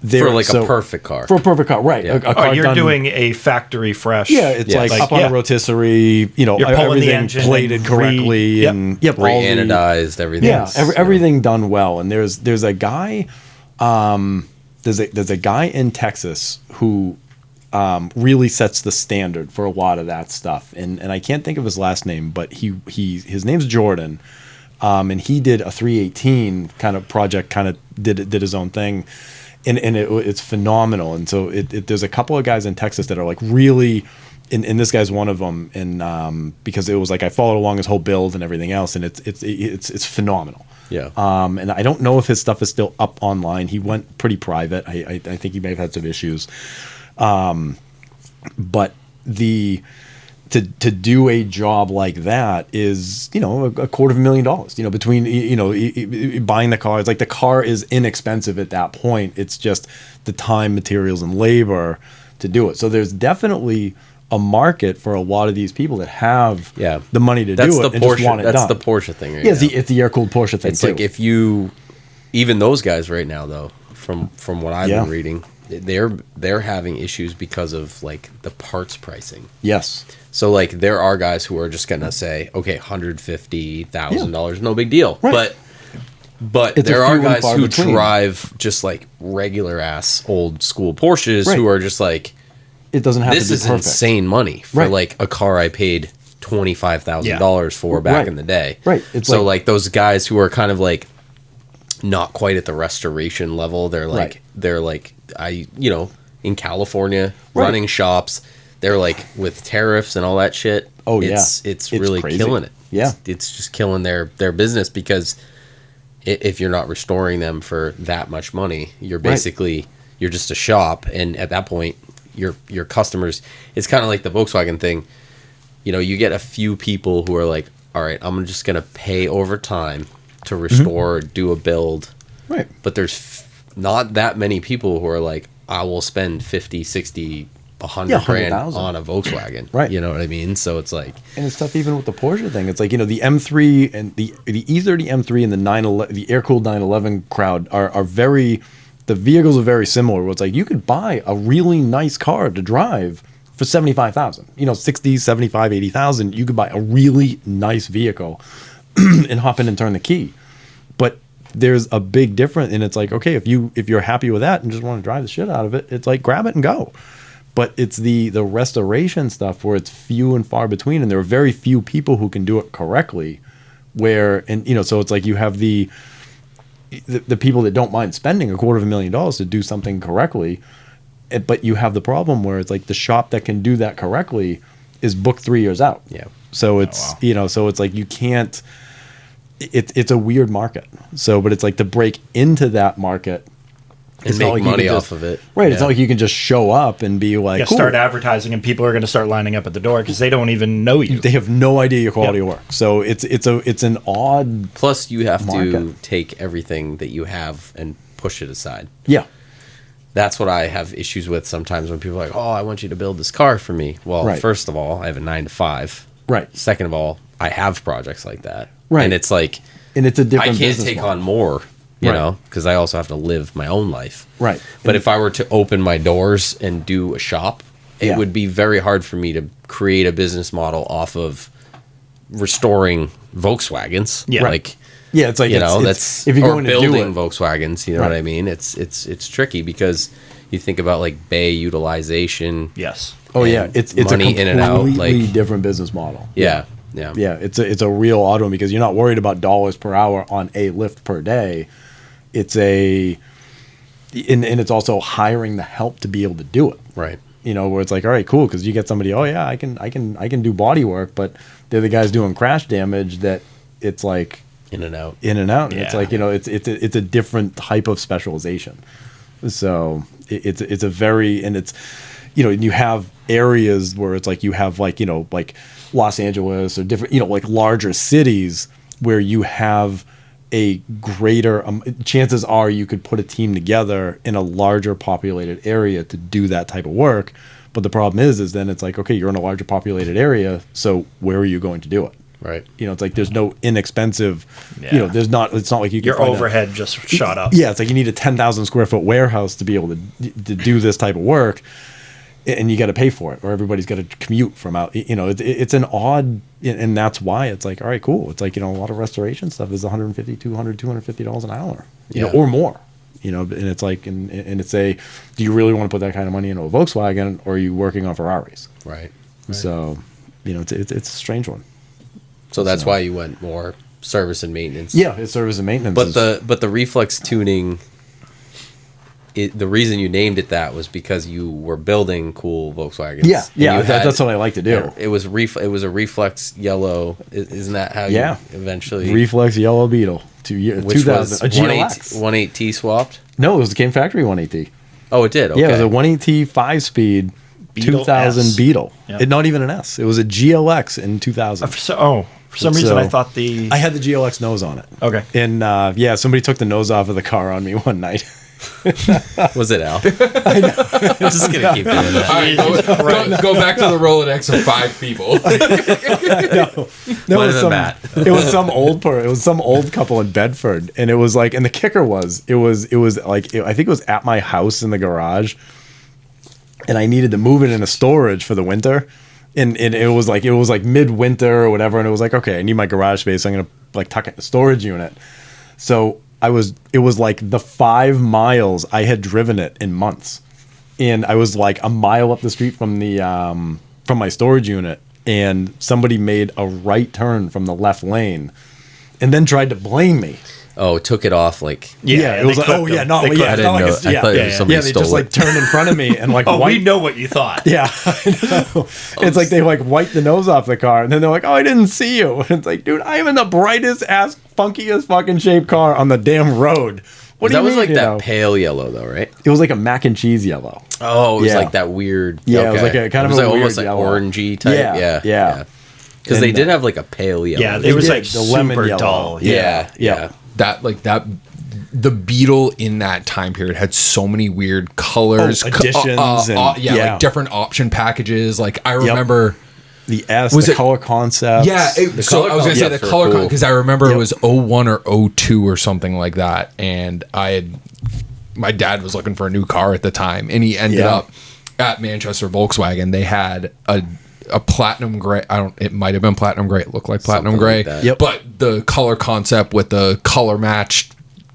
there For a perfect car. For a perfect car, right? Yeah. A car You're done- doing a factory fresh. Yeah, it's Yes. up on a rotisserie, You're pulling the everything engine plated and correctly, yep. and all the- Re-anodized, everything. yeah, everything done well. And there's a guy, there's a guy in Texas who really sets the standard for a lot of that stuff. And I can't think of his last name, but his name's Jordan, and he did a 318 kind of project, kind of did his own thing. it's phenomenal. And so there's a couple of guys in Texas that are like really, and this guy's one of them. And because it was like I followed along his whole build and everything else, and it's phenomenal. Yeah. And I don't know if his stuff is still up online. He went pretty private. I think he may have had some issues. But to do a job like that is, $250,000, between, buying the car. It's like the car is inexpensive at that point. It's just the time, materials, and labor to do it. So there's definitely a market for a lot of these people that have the money to do it and just want it done. That's the Porsche thing right now. It's the air-cooled Porsche thing, it's too. Like if you, even those guys right now, though, from what I've been reading, they're having issues because of like the parts pricing. Yes. So like there are guys who are just gonna say, okay, $150,000, no big deal. Right. But there are guys who drive just like regular ass old school Porsches who are just like, it doesn't have to be perfect. This is insane money for like a car I paid $25,000 for back in the day. Right. It's so like those guys who are kind of like not quite at the restoration level, they're like in California running shops, they're like with tariffs and all that shit. Oh it's really crazy. Killing it. Yeah. It's just killing their business because if you're not restoring them for that much money, you're basically you're just a shop, and at that point your customers, it's kind of like the Volkswagen thing. You get a few people who are like, all right, I'm just going to pay over time to restore, do a build. Right. But there's not that many people who are like, I will spend 50, 60, 100 grand on a Volkswagen. Right. You know what I mean? So it's like, and it's tough even with the Porsche thing. It's like, the M3 and the E30 M3 and the 911, the air-cooled 911 crowd are very, the vehicles are very similar. Where it's like you could buy a really nice car to drive for $75,000. 60, 75, 80,000. You could buy a really nice vehicle and hop in and turn the key. But there's a big difference, and it's like, okay, if you're happy with that and just want to drive the shit out of it, it's like grab it and go. But it's the restoration stuff where it's few and far between, and there are very few people who can do it correctly. So it's like you have the people that don't mind spending $250,000 to do something correctly, but you have the problem where it's like the shop that can do that correctly is booked 3 years out. Yeah. So it's so it's like you can't. It's a weird market. So, but it's like to break into that market and make money off of it. Right. Yeah. It's not like you can just show up and be like, start advertising, and people are going to start lining up at the door because they don't even know you. They have no idea your quality of work. So it's an odd. Plus, you have to take everything that you have and push it aside. Yeah. That's what I have issues with sometimes when people are like, oh, I want you to build this car for me. Well, first of all, I have a 9 to 5. Right. Second of all, I have projects like that. Right. And it's like, and it's a different I can't take on more, you know, because I also have to live my own life. Right. But if I were to open my doors and do a shop, it would be very hard for me to create a business model off of restoring Volkswagens. Yeah. Like, yeah, it's like, that's if you're going building to do it, Volkswagens, you know what I mean? It's tricky because you think about like bay utilization. Yes. Oh yeah, it's a completely in and out, like, different business model. Yeah. It's a real auto one because you're not worried about dollars per hour on a lift per day. And it's also hiring the help to be able to do it. Right. Where it's like, all right, cool, because you get somebody, I can do body work, but they're the guys doing crash damage that it's like in and out. And it's like, it's a different type of specialization. So it's a very, and it's, you have areas where it's like you have like Los Angeles or different, like larger cities where you have a greater chances are you could put a team together in a larger populated area to do that type of work. But the problem is then it's like, okay, you're in a larger populated area, so where are you going to do it? Right. It's like there's no inexpensive, it's not like you can your overhead just shot up. Yeah, it's like you need a 10,000 square foot warehouse to be able to do this type of work. And you got to pay for it, or everybody's got to commute from out. It's an odd, and that's why it's like, all right, cool. It's like a lot of restoration stuff is $150, $200, $250 an hour, or more. And it's like, and it's do you really want to put that kind of money into a Volkswagen, or are you working on Ferraris? Right. So, it's a strange one. So that's why you went more service and maintenance. Yeah, it's service and maintenance. But the Reflex Tuning the reason you named it that was because you were building cool Volkswagens. Yeah, yeah, You that's what I like to do. It was a reflex yellow. Isn't that how you eventually Reflex yellow Beetle, which 2000, was a GLX. 1.8T swapped? No, it came factory 1.8T. Oh, it did. Okay. Yeah, it was a 1.8T 5-speed Beetle 2000 S. Beetle. Yeah. Not even an S. It was a GLX in 2000. For some reason I thought the... I had the GLX nose on it. Okay. And somebody took the nose off of the car on me one night. Was it Al? I know. I'm just gonna keep doing that. All right, go back to the Rolodex of 5 people. No, Might it have been Matt. it was some old couple in Bedford, and it was like, and the kicker was, I think it was at my house in the garage, and I needed to move it into storage for the winter, and it was like midwinter or whatever, and it was like, okay, I need my garage space, so I'm gonna like tuck it in the storage unit. So it was like the 5 miles I had driven it in months, and I was like a mile up the street from the from my storage unit, and somebody made a right turn from the left lane, and then tried to blame me. Oh, took it off like. Yeah, it was like, oh yeah, no, They yeah, clipped not like know. it's, I yeah, thought it was yeah, somebody yeah. They stole just like it. turned in front of me and like Oh, we wiped. know what you thought. Yeah, I know. It's like they like wiped the nose off the car, and then they're like, "Oh, I didn't see you." And it's like, dude, I am in the brightest ass, funkiest fucking shaped car on the damn road. What do That you was mean, like you that know? pale yellow though, right? It was like a mac and cheese yellow. Oh, it was Yeah. like that weird. Yeah, it was like a kind it of was a like weird almost like yellow. orangey type. Yeah, yeah. Because they And, did have like a pale yellow. Yeah, they was did, like the lemon super yellow. dull. Yeah. The Beetle in that time period had so many weird colors, additions, like different option packages. Like I remember. The S, Was the it- color concept. Yeah, so I was gonna say the concepts were color cool. because I remember Yep. it was 01 or 02 or something like that, and my dad was looking for a new car at the time, and he ended up at Manchester Volkswagen. They had a platinum gray. It might have been platinum gray. It looked like platinum Something gray. like that. Yep. But the color concept with the color matched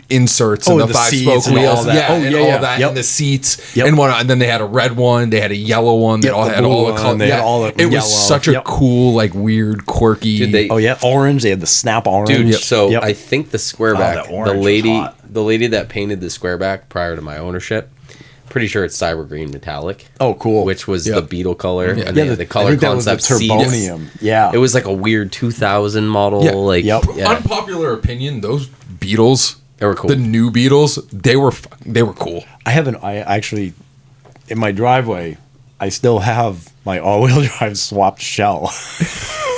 inserts and Oh, the the 5-spoke seats and wheels, all that. yeah, Oh, and yeah, all yeah. that, Yep. and the seats, Yep. and whatnot. And then they had a red one, they had a yellow one, they Yep, all the had blue all the one, color. they had all the it was yellow. such a Yep. cool, like weird, quirky. Did they? Oh yeah, orange. They had the snap orange. Dude, so Yep. I think the squareback, that orange was the hot. lady that painted the squareback prior to my ownership, pretty sure it's cyber green metallic. Oh, cool. Which was Yep. the Beetle color, and yeah, the color I think that was the concept seats. Turbonium. Yeah, It was like a weird 2000 model. Yeah. Like, Yep. yeah, Unpopular opinion: those Beetles, they were cool. the new Beetles, they were cool. I actually, in my driveway, I still have my all-wheel drive swapped shell.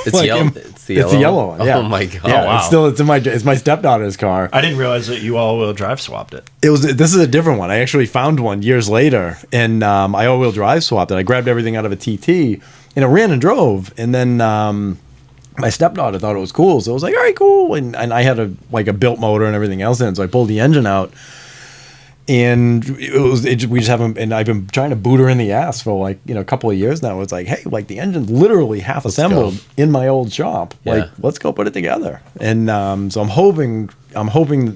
It's Like, yellow. It's the yellow one. Yeah. Oh my god! Yeah, wow. it's my stepdaughter's car. I didn't realize that you all-wheel drive swapped it. This is a different one. I actually found one years later, and I all-wheel drive swapped it. I grabbed everything out of a TT, and it ran and drove. And then my stepdaughter thought it was cool, so I was like, "All right, cool." And I had a built motor and everything else in it, so I pulled the engine out, and we just haven't. And I've been trying to boot her in the ass for a couple of years now. It's like, hey, like the engine's literally half assembled in my old shop. Yeah. Like, let's go put it together. And so I'm hoping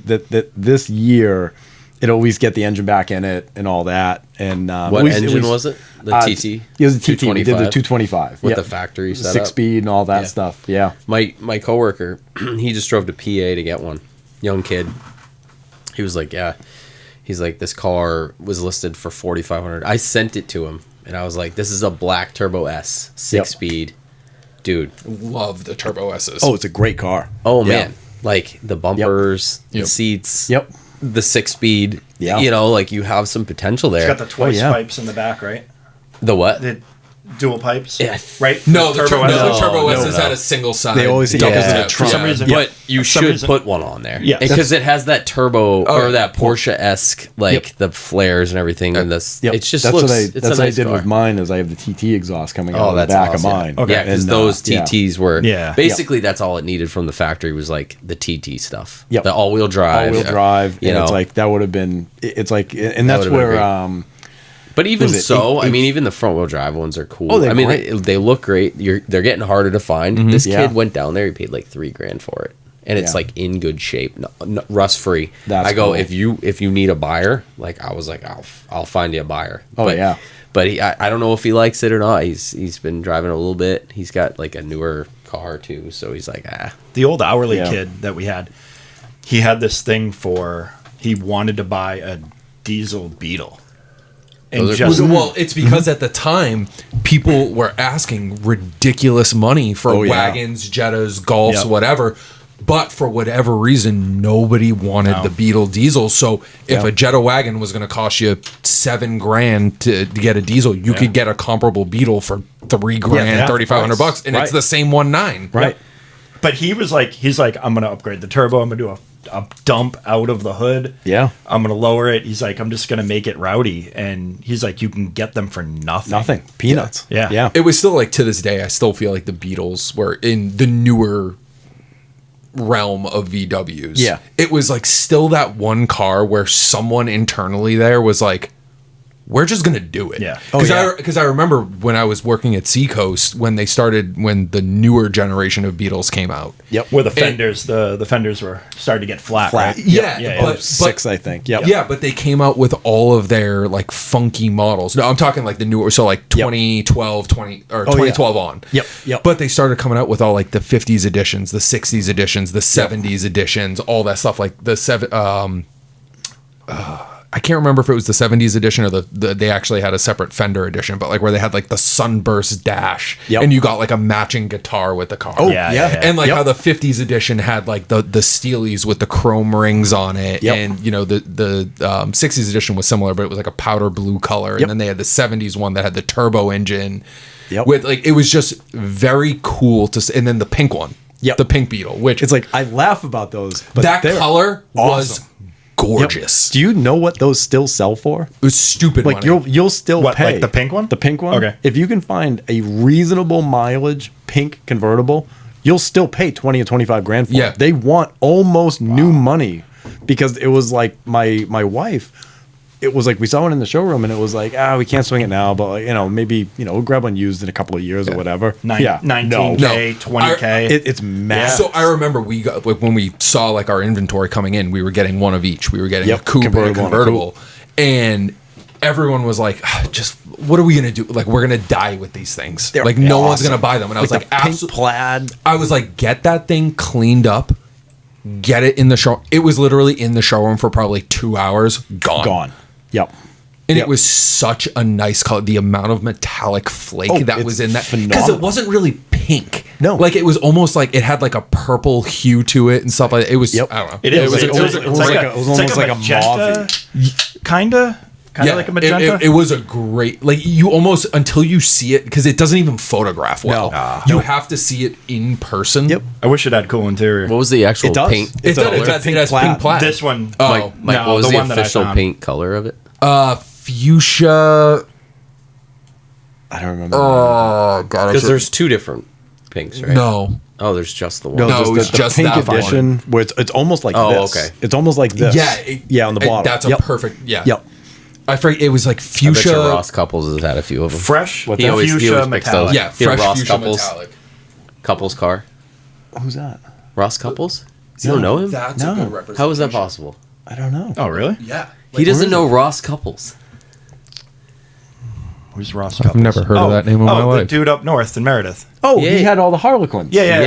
that this year it'll at least get the engine back in it and all that. And What engine was it? The TT? It was a TT. We did the 225? 225 With Yep. the factory setup? 6-speed and all that Yeah. stuff. Yeah. My coworker, he just drove to PA to get one. Young kid. He was like, yeah. He's like, this car was listed for $4,500. I sent it to him, and I was like, this is a black Turbo S, 6-speed. Dude. Love the Turbo S's. Oh, it's a great car. Oh, Yeah. man. Like, the bumpers, Yep. the seats. Yep. The 6-speed. Yeah. You know, like, you have some potential there. It's got the twice yeah. pipes in the back, right? The what? The dual pipes, Yeah. right? No, the Turbo No, S's no. had a single side. They always say, double yeah, tip. for some reason. But you For some should reason- put one on there. Yeah. Because it has that turbo or yeah. that Porsche-esque, like the flares and everything. And this, Yep. it's just that's looks, what I, it's that's a what nice I did car. with mine. Is I have the TT exhaust coming out Oh, of the that's back awesome. of mine. Okay. Yeah, because And, those yeah. TTs were Yeah. basically that's all it needed from the factory was like the TT stuff. Yep. The all-wheel drive. all-wheel drive. You And it's know. like that would have been. It's like, and that's would've been where. But even Was it so, eight- I mean, even the front-wheel drive ones are cool. Oh, they're I mean, great. they look great. They're getting harder to find. This Yeah. kid went down there. He paid like $3,000 for it, and it's Yeah. like in good shape, rust free. That's I go cool. if you need a buyer, like I was like I'll find you a buyer. Oh, but, yeah. But I don't know if he likes it or not. He's been driving a little bit. He's got like a newer car too, so he's like The old hourly Yeah. kid that we had, he had this thing he wanted to buy a diesel Beetle. Those are And cool. Well, it's because at the time people were asking ridiculous money for wagons, Jettas, Golfs, whatever. But for whatever reason, nobody wanted the Beetle diesel. So if a Jetta wagon was going to cost you $7,000 to get a diesel, you could get a comparable Beetle for $3,000, $3,500, and it's the same 1.9. Right. But he's like, I'm gonna upgrade the turbo. I'm gonna do a dump out of the hood. Yeah. I'm gonna lower it. He's like, I'm just gonna make it rowdy. And he's like, you can get them for nothing. Nothing. Peanuts. Yeah. Yeah. It was still like, to this day, I still feel like the Beetles were in the newer realm of VWs. Yeah. It was like still that one car where someone internally there was like, we're just gonna do it. Yeah. Because I remember when I was working at Seacoast when the newer generation of Beetles came out. Yep. Where the fenders, the fenders were starting to get flat. Flat. Right? Yeah, But 6, I think. Yep. Yeah, but they came out with all of their like funky models. No, I'm talking like the newer, so like 2012, 2012 on. Yep. But they started coming out with all like the 50s editions, the 60s editions, the 70s editions, all that stuff. Like the I can't remember if it was the 70s edition or they actually had a separate Fender edition, but like where they had like the sunburst dash and you got like a matching guitar with the car. Oh, yeah. And like how the 50s edition had like the Steelies with the chrome rings on it. And you know, the 60s edition was similar, but it was like a powder blue color. And then they had the 70s one that had the turbo engine. With like, it was just very cool and then the pink one. The pink Beetle, which It's like, I laugh about those, but that they're color was awesome. gorgeous. Do you know what those still sell for? It was stupid Like money. you'll still What, pay like the pink one? The pink one. Okay. If you can find a reasonable mileage pink convertible, you'll still pay 20 or 25 grand for Yeah. it. They want almost new money because it was like my wife. It was like we saw one in the showroom and it was like, we can't swing it now, but like, maybe we'll grab one used in a couple of years or whatever. 19K, No. 20K. It's massive. So I remember we got like when we saw like our inventory coming in, we were getting one of each. We were getting a coupe and a convertible, and everyone was like, "Just what are we gonna do? Like we're gonna die with these things. They're like no one's awesome. gonna buy them." And I was like, the pink "Absolutely." plaid. I was like, "Get that thing cleaned up, get it in the show." It was literally in the showroom for probably 2 hours, gone. Yep. And it was such a nice color. The amount of metallic flake that it's was in that. Because phenomenal. it wasn't really pink. No. Like it was almost like it had like a purple hue to it and stuff like that. It was, I don't know. It is. It was almost like a mauve-y. Kind of like a magenta. It was a great, like you almost, until you see it, because it doesn't even photograph well. No. You have to see it in person. Yep. I wish it had cool interior. What was the actual It does. paint? It's It pink has plaid. pink plaid. This one. Oh, Mike, no, what was the the one that I official found. paint color of it? Fuchsia. I don't remember. Oh, God. Because there's two different pinks, right? No. Oh, there's just the one. No, just it was the just pink that one. edition where it's almost like Oh, this. okay. It's almost like this. Yeah. on the bottom. That's a perfect, Yep. I forget, it was like I bet fuchsia. you Ross Couples has had a few of them. Fresh. What The the- he fuchsia always picks metallic. those. Yeah, You know, fresh Ross fuchsia Couples. metallic. Couples car. Who's that? Ross Couples? You don't know him? That's No. a good representation. How is that possible? I don't know. Oh, really? Yeah. He doesn't know Ross Couples. Who's Ross? I've never heard of that name in my the life. dude up north in Meredith. Oh, Yeah. he had all the Harlequins. Yeah,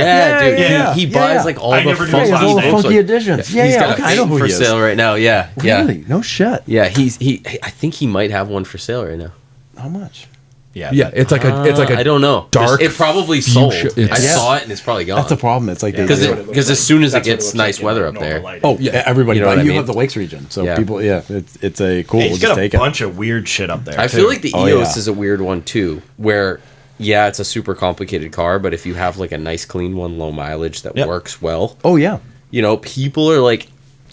dude. yeah, He yeah. buys like all I the never knew Yeah, he has his all last the name. funky editions. Yeah, He's got okay, a I know who for he is. sale right now. Yeah, yeah, Really? No shit. yeah. He. I think he might have one for sale right now. How much? Yeah, it's like a I don't know. dark It probably sold. fuchsia. I It's- saw it and it's probably gone. That's the problem. It's like Because as soon as it gets nice weather up there, Oh, yeah, everybody. You know but what I you mean? have the Lakes region, so Yeah. people. Yeah, it's a cool. He's We'll got just a take it. bunch of weird shit up there. I too. feel like the Oh, EOS yeah. is a weird one too, where it's a super complicated car, but if you have like a nice clean one, low mileage that Yep. works well, Oh yeah. people are like,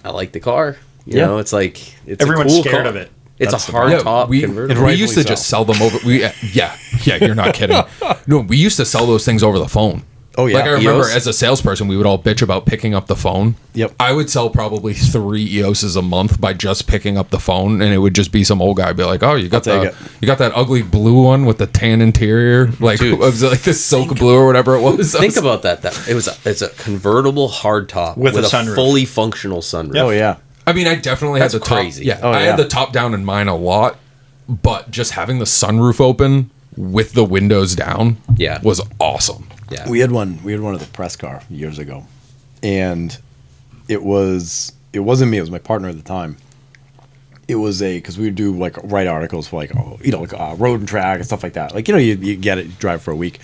I like the car. You Yeah. know, it's like it's Everyone's a cool scared car. of it. It's That's a the hard top we convertible. used to Rightfully just so. sell them over. Yeah, you're not kidding. No, we used to sell those things over the phone. Oh, yeah. Like I remember EOS? as a salesperson, we would all bitch about picking up the phone. Yep. I would sell probably 3 EOSs a month by just picking up the phone, and it would just be some old guy be like, "Oh, you got I'll take you got that ugly blue one with the tan interior, like Dude, was it like this silk blue or whatever it was." Think about that. It's a convertible hard top With with a a sunroof. fully functional sunroof. Oh yeah. I mean, I definitely That's had the top. crazy. Yeah, Oh, I yeah. had the top down in mine a lot, but just having the sunroof open with the windows down, Yeah. was awesome. Yeah. We had one at the press car years ago, and it wasn't me. It was my partner at the time, it was because we would do like write articles for like road and track and stuff like that. Like you get it, you drive for a week.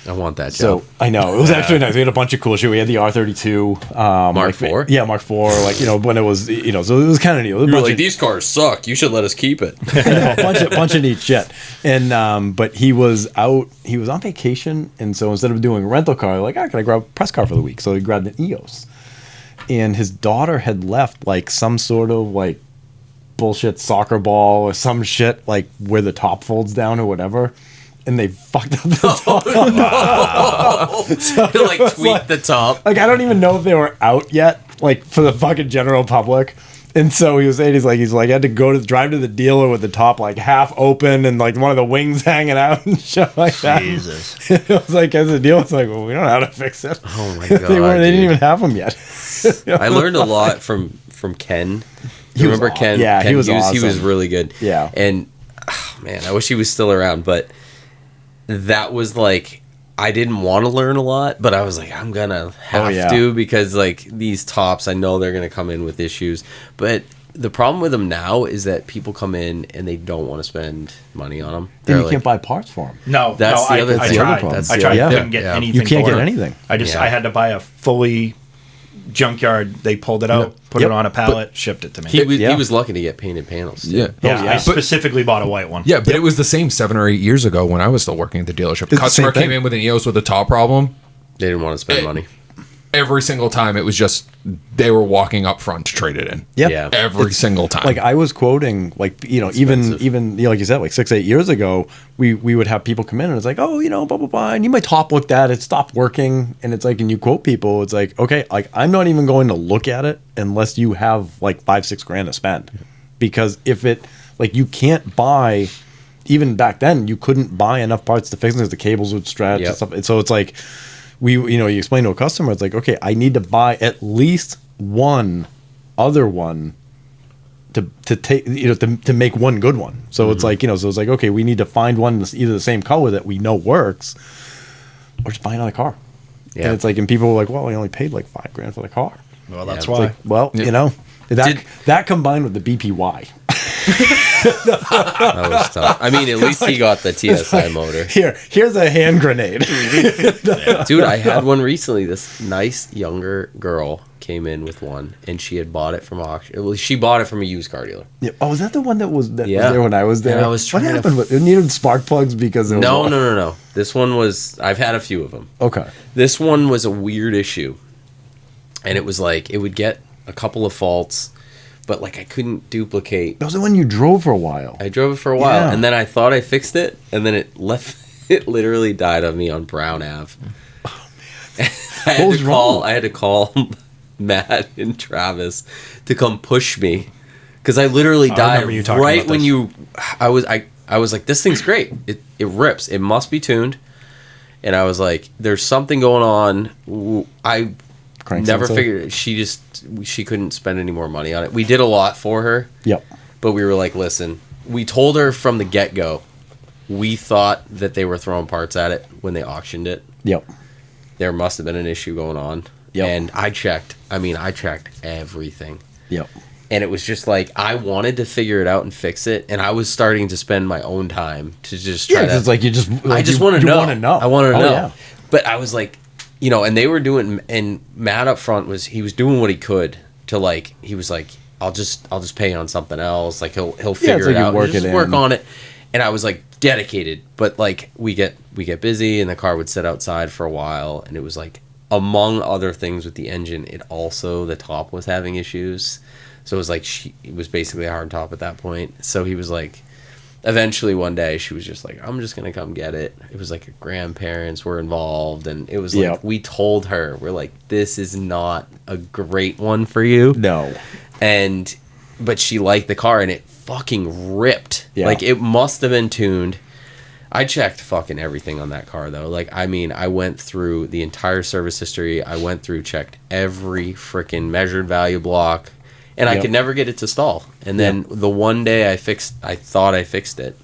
I want that job. So I know it was actually nice. We had a bunch of cool shit. We had the R32 Mark IV. Yeah, Mark IV. Like when it was so it was kind of neat. You were like, these cars suck. You should let us keep it. a bunch of neat shit. And but he was out. He was on vacation, and so instead of doing a rental car, like, can I grab a press car for the week? So he grabbed an EOS. And his daughter had left like some sort of like bullshit soccer ball or some shit like where the top folds down or whatever, and they fucked up the top. No. So like tweak the top. Like I don't even know if they were out yet, like for the fucking general public. And so he was saying he's like I had to drive to the dealer with the top like half open and like one of the wings hanging out and shit like that. Jesus. It was like as the dealer was like, well, we don't know how to fix it. Oh my god. They didn't even have them yet. I learned a lot from Ken. You remember Ken? Yeah, Ken he was Hughes? awesome. He was really good. Yeah. And man, I wish he was still around, but that was like I didn't want to learn a lot, but I was like, I'm gonna have to because like these tops, I know they're gonna come in with issues. But the problem with them now is that people come in and they don't want to spend money on them. Then you can't buy parts for them. No, that's the other I problem. tried. That's I the tried. other- Couldn't get yeah. anything. You can't for get it. anything. I had to buy a fully junkyard. They pulled it out, put it on a pallet, shipped it to me. He was lucky to get painted panels. Yeah. yeah, yeah. I specifically bought a white one. Yeah, but it was the same 7 or 8 years ago when I was still working at the dealership. the Customer same came thing. in with an EOS with a top problem. They didn't want to spend money. Every single time, it was just they were walking up front to trade it in. Yeah. Every single time. Like I was quoting, like even like you said, like 6-8 years ago, we would have people come in and it's like, oh, blah blah blah, and my top looked at it, stopped working, and it's like, and you quote people, it's like, okay, like I'm not even going to look at it unless you have like $5-6 grand to spend, because if it like you can't buy, even back then you couldn't buy enough parts to fix it because the cables would stretch and stuff, and so it's like. You explain to a customer, it's like, okay, I need to buy at least one other one to take, to make one good one. So it's like, so it's like, okay, we need to find one that's either the same color that we know works, or just buy another car. Yeah. And it's like, and people were like, well, I only paid like $5 grand for the car. Well, that's Yeah, why. Like, well, that combined with the BPY. That was tough. I mean, at least he got the TSI motor. Here's a hand grenade. Dude, I had one recently. This nice younger girl came in with one, and she had bought it from auction. Well, she bought it from a used car dealer. Yeah. Oh, was that the one that was there when I was there? And I was trying what happened with it? Needed spark plugs because it was No. This one was. I've had a few of them. Okay. This one was a weird issue, and it was like it would get a couple of faults, but like I couldn't duplicate. That was the one you drove for a while. I drove it for a while, Yeah. and then I thought I fixed it, and then it left. It literally died on me on Brown Ave. Oh man! I had to call Matt and Travis to come push me because I literally died right when you. I was like, this thing's great. It rips. It must be tuned. And I was like, there's something going on. I Crank never sensor? figured it. She couldn't spend any more money on it. We did a lot for her. Yep. But we were like, listen, we told her from the get-go, we thought that they were throwing parts at it when they auctioned it. Yep. There must have been an issue going on. Yep. And I checked everything. Yep. And it was just like, I wanted to figure it out and fix it. And I was starting to spend my own time to just try to. It's like I just want to know. I wanted to know. Yeah. But I was like, and they were doing, and Matt up front he was doing what he could to like, he was like, I'll just pay on something else. Like he'll figure it out. Just work on it. And I was like dedicated, but like we get busy and the car would sit outside for a while. And it was like, among other things with the engine, the top was having issues. So it was like, it was basically a hard top at that point. So he was like, eventually one day she was just like, I'm just going to come get it. It was like her grandparents were involved. And it was like, we told her, we're like, this is not a great one for you. No. But she liked the car and it fucking ripped. Yeah. Like it must have been tuned. I checked fucking everything on that car though. Like, I mean, I went through the entire service history. I checked every freaking measured value block. And I could never get it to stall. And then the one day I thought I fixed it.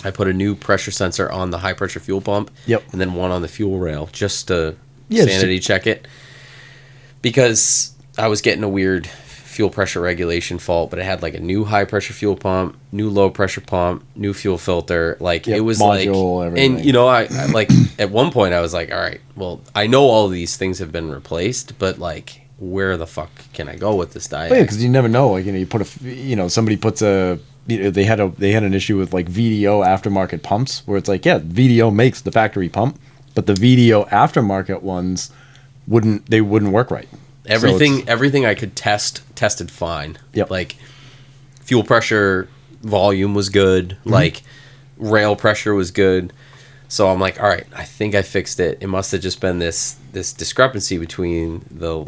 I put a new pressure sensor on the high pressure fuel pump. Yep. And then one on the fuel rail just to sanity check it. Because I was getting a weird fuel pressure regulation fault, but it had like a new high pressure fuel pump, new low pressure pump, new fuel filter. Like it was module, like, everything. and you know, I like at one point I was like, all right, well, I know all of these things have been replaced, but like, where the fuck can I go with this diet? Yeah, because you never know. Like, you put somebody puts a. They had an issue with like VDO aftermarket pumps where it's like, yeah, VDO makes the factory pump, but the VDO aftermarket ones wouldn't work right. Everything I could tested fine. Yep. Like fuel pressure volume was good. Like rail pressure was good. So I'm like, all right, I think I fixed it. It must have just been this discrepancy between the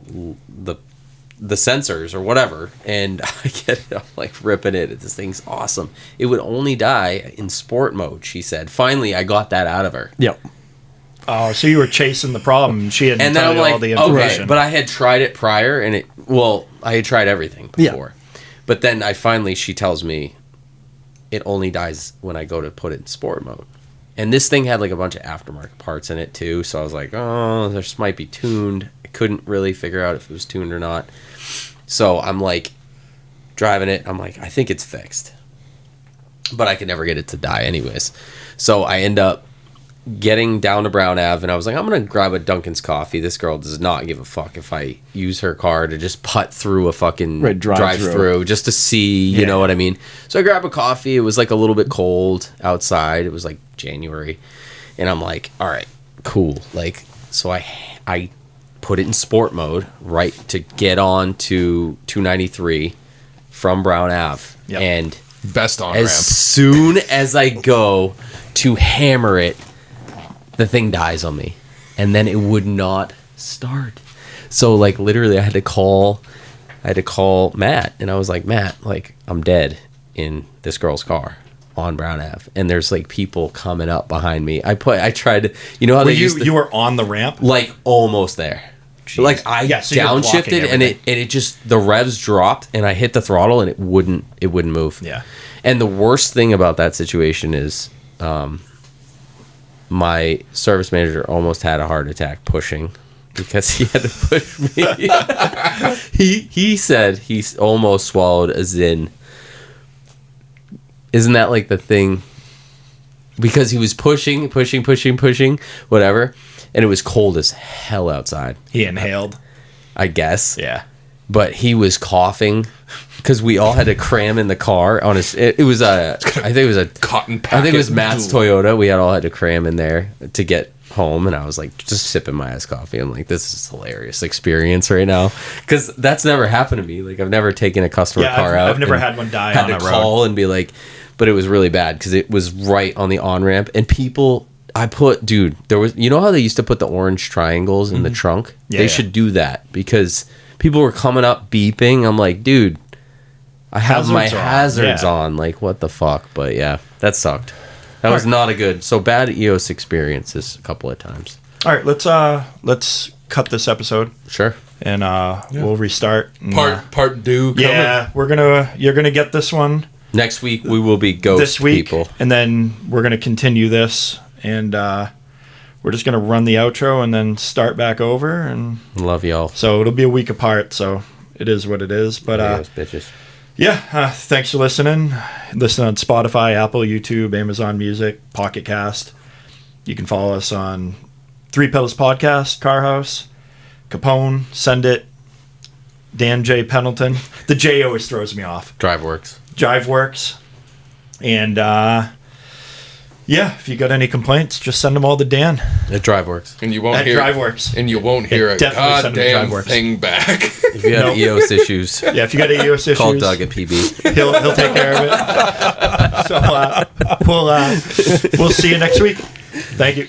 sensors or whatever. And I get it, I'm like ripping it. This thing's awesome. It would only die in sport mode, she said. Finally, I got that out of her. Yep. Oh, so you were chasing the problem. She had And then told I'm you like, all the information. okay, but I had tried it prior, and I had tried everything before. Yeah. But then she tells me it only dies when I go to put it in sport mode. And this thing had like a bunch of aftermarket parts in it too, so I was like, oh, this might be tuned. I couldn't really figure out if it was tuned or not. So I'm like driving it. I'm like, I think it's fixed, but I could never get it to die anyways. So I end up getting down to Brown Ave, and I was like, I'm gonna grab a Dunkin's coffee. This girl does not give a fuck if I use her car to just putt through a fucking drive through just to see, you know what I mean? So I grab a coffee. It was like a little bit cold outside. It was like January, and I'm like, all right, cool. Like, so I put it in sport mode, right, to get on to 293 from Brown Ave. Yep. And Best on as ramp. soon as I go to hammer it, the thing dies on me. And then it would not start. So, like, literally, I had to call Matt. And I was like, Matt, like, I'm dead in this girl's car on Brown Ave. And there's, like, people coming up behind me. I tried, you know how they used to... You were on the ramp? Like, almost there. Jeez. Like, I so you're blocking downshifted, and it just, the revs dropped, and I hit the throttle, and it wouldn't move. Yeah. And the worst thing about that situation is... my service manager almost had a heart attack pushing because he had to push me. he said he almost swallowed a Zin. Isn't that like the thing? Because he was pushing, whatever, and it was cold as hell outside. He inhaled. I guess. Yeah. But he was coughing because we all had to cram in the car on his. I think it was a cotton packet. I think it was Matt's Toyota. We all had to cram in there to get home, and I was like just sipping my iced coffee. I'm like, this is a hilarious experience right now because that's never happened to me. Like I've never taken a customer car out. I've never had one die on a road. Had to call and be like, but it was really bad because it was right on the on ramp, and people. There was, you know how they used to put the orange triangles in the trunk? Yeah, they should do that because people were coming up beeping. I'm like, dude, I have my hazards on. Like, what the fuck? But yeah, that sucked. That was not a good. So bad EOS experiences a couple of times. All right, let's cut this episode. Sure. And we'll restart. And, Part two. Yeah, you're gonna get this one next week. We will be ghost this week, people, and then we're gonna continue this, and we're just gonna run the outro and then start back over. And love y'all. So it'll be a week apart. So it is what it is. But bitches. Yeah, thanks for listening. Listen on Spotify, Apple, YouTube, Amazon Music, Pocket Cast. You can follow us on Three Pedals Podcast, Carhouse, Capone, Send It, Dan J. Pendleton. The J always throws me off. Driveworks. And yeah, if you got any complaints, just send them all to Dan. At Driveworks. And you won't At hear Driveworks. And you won't hear a goddamn thing back. If you have EOS issues, yeah, if you got EOS issues, call Doug at PB. He'll take care of it. So we'll see you next week. Thank you.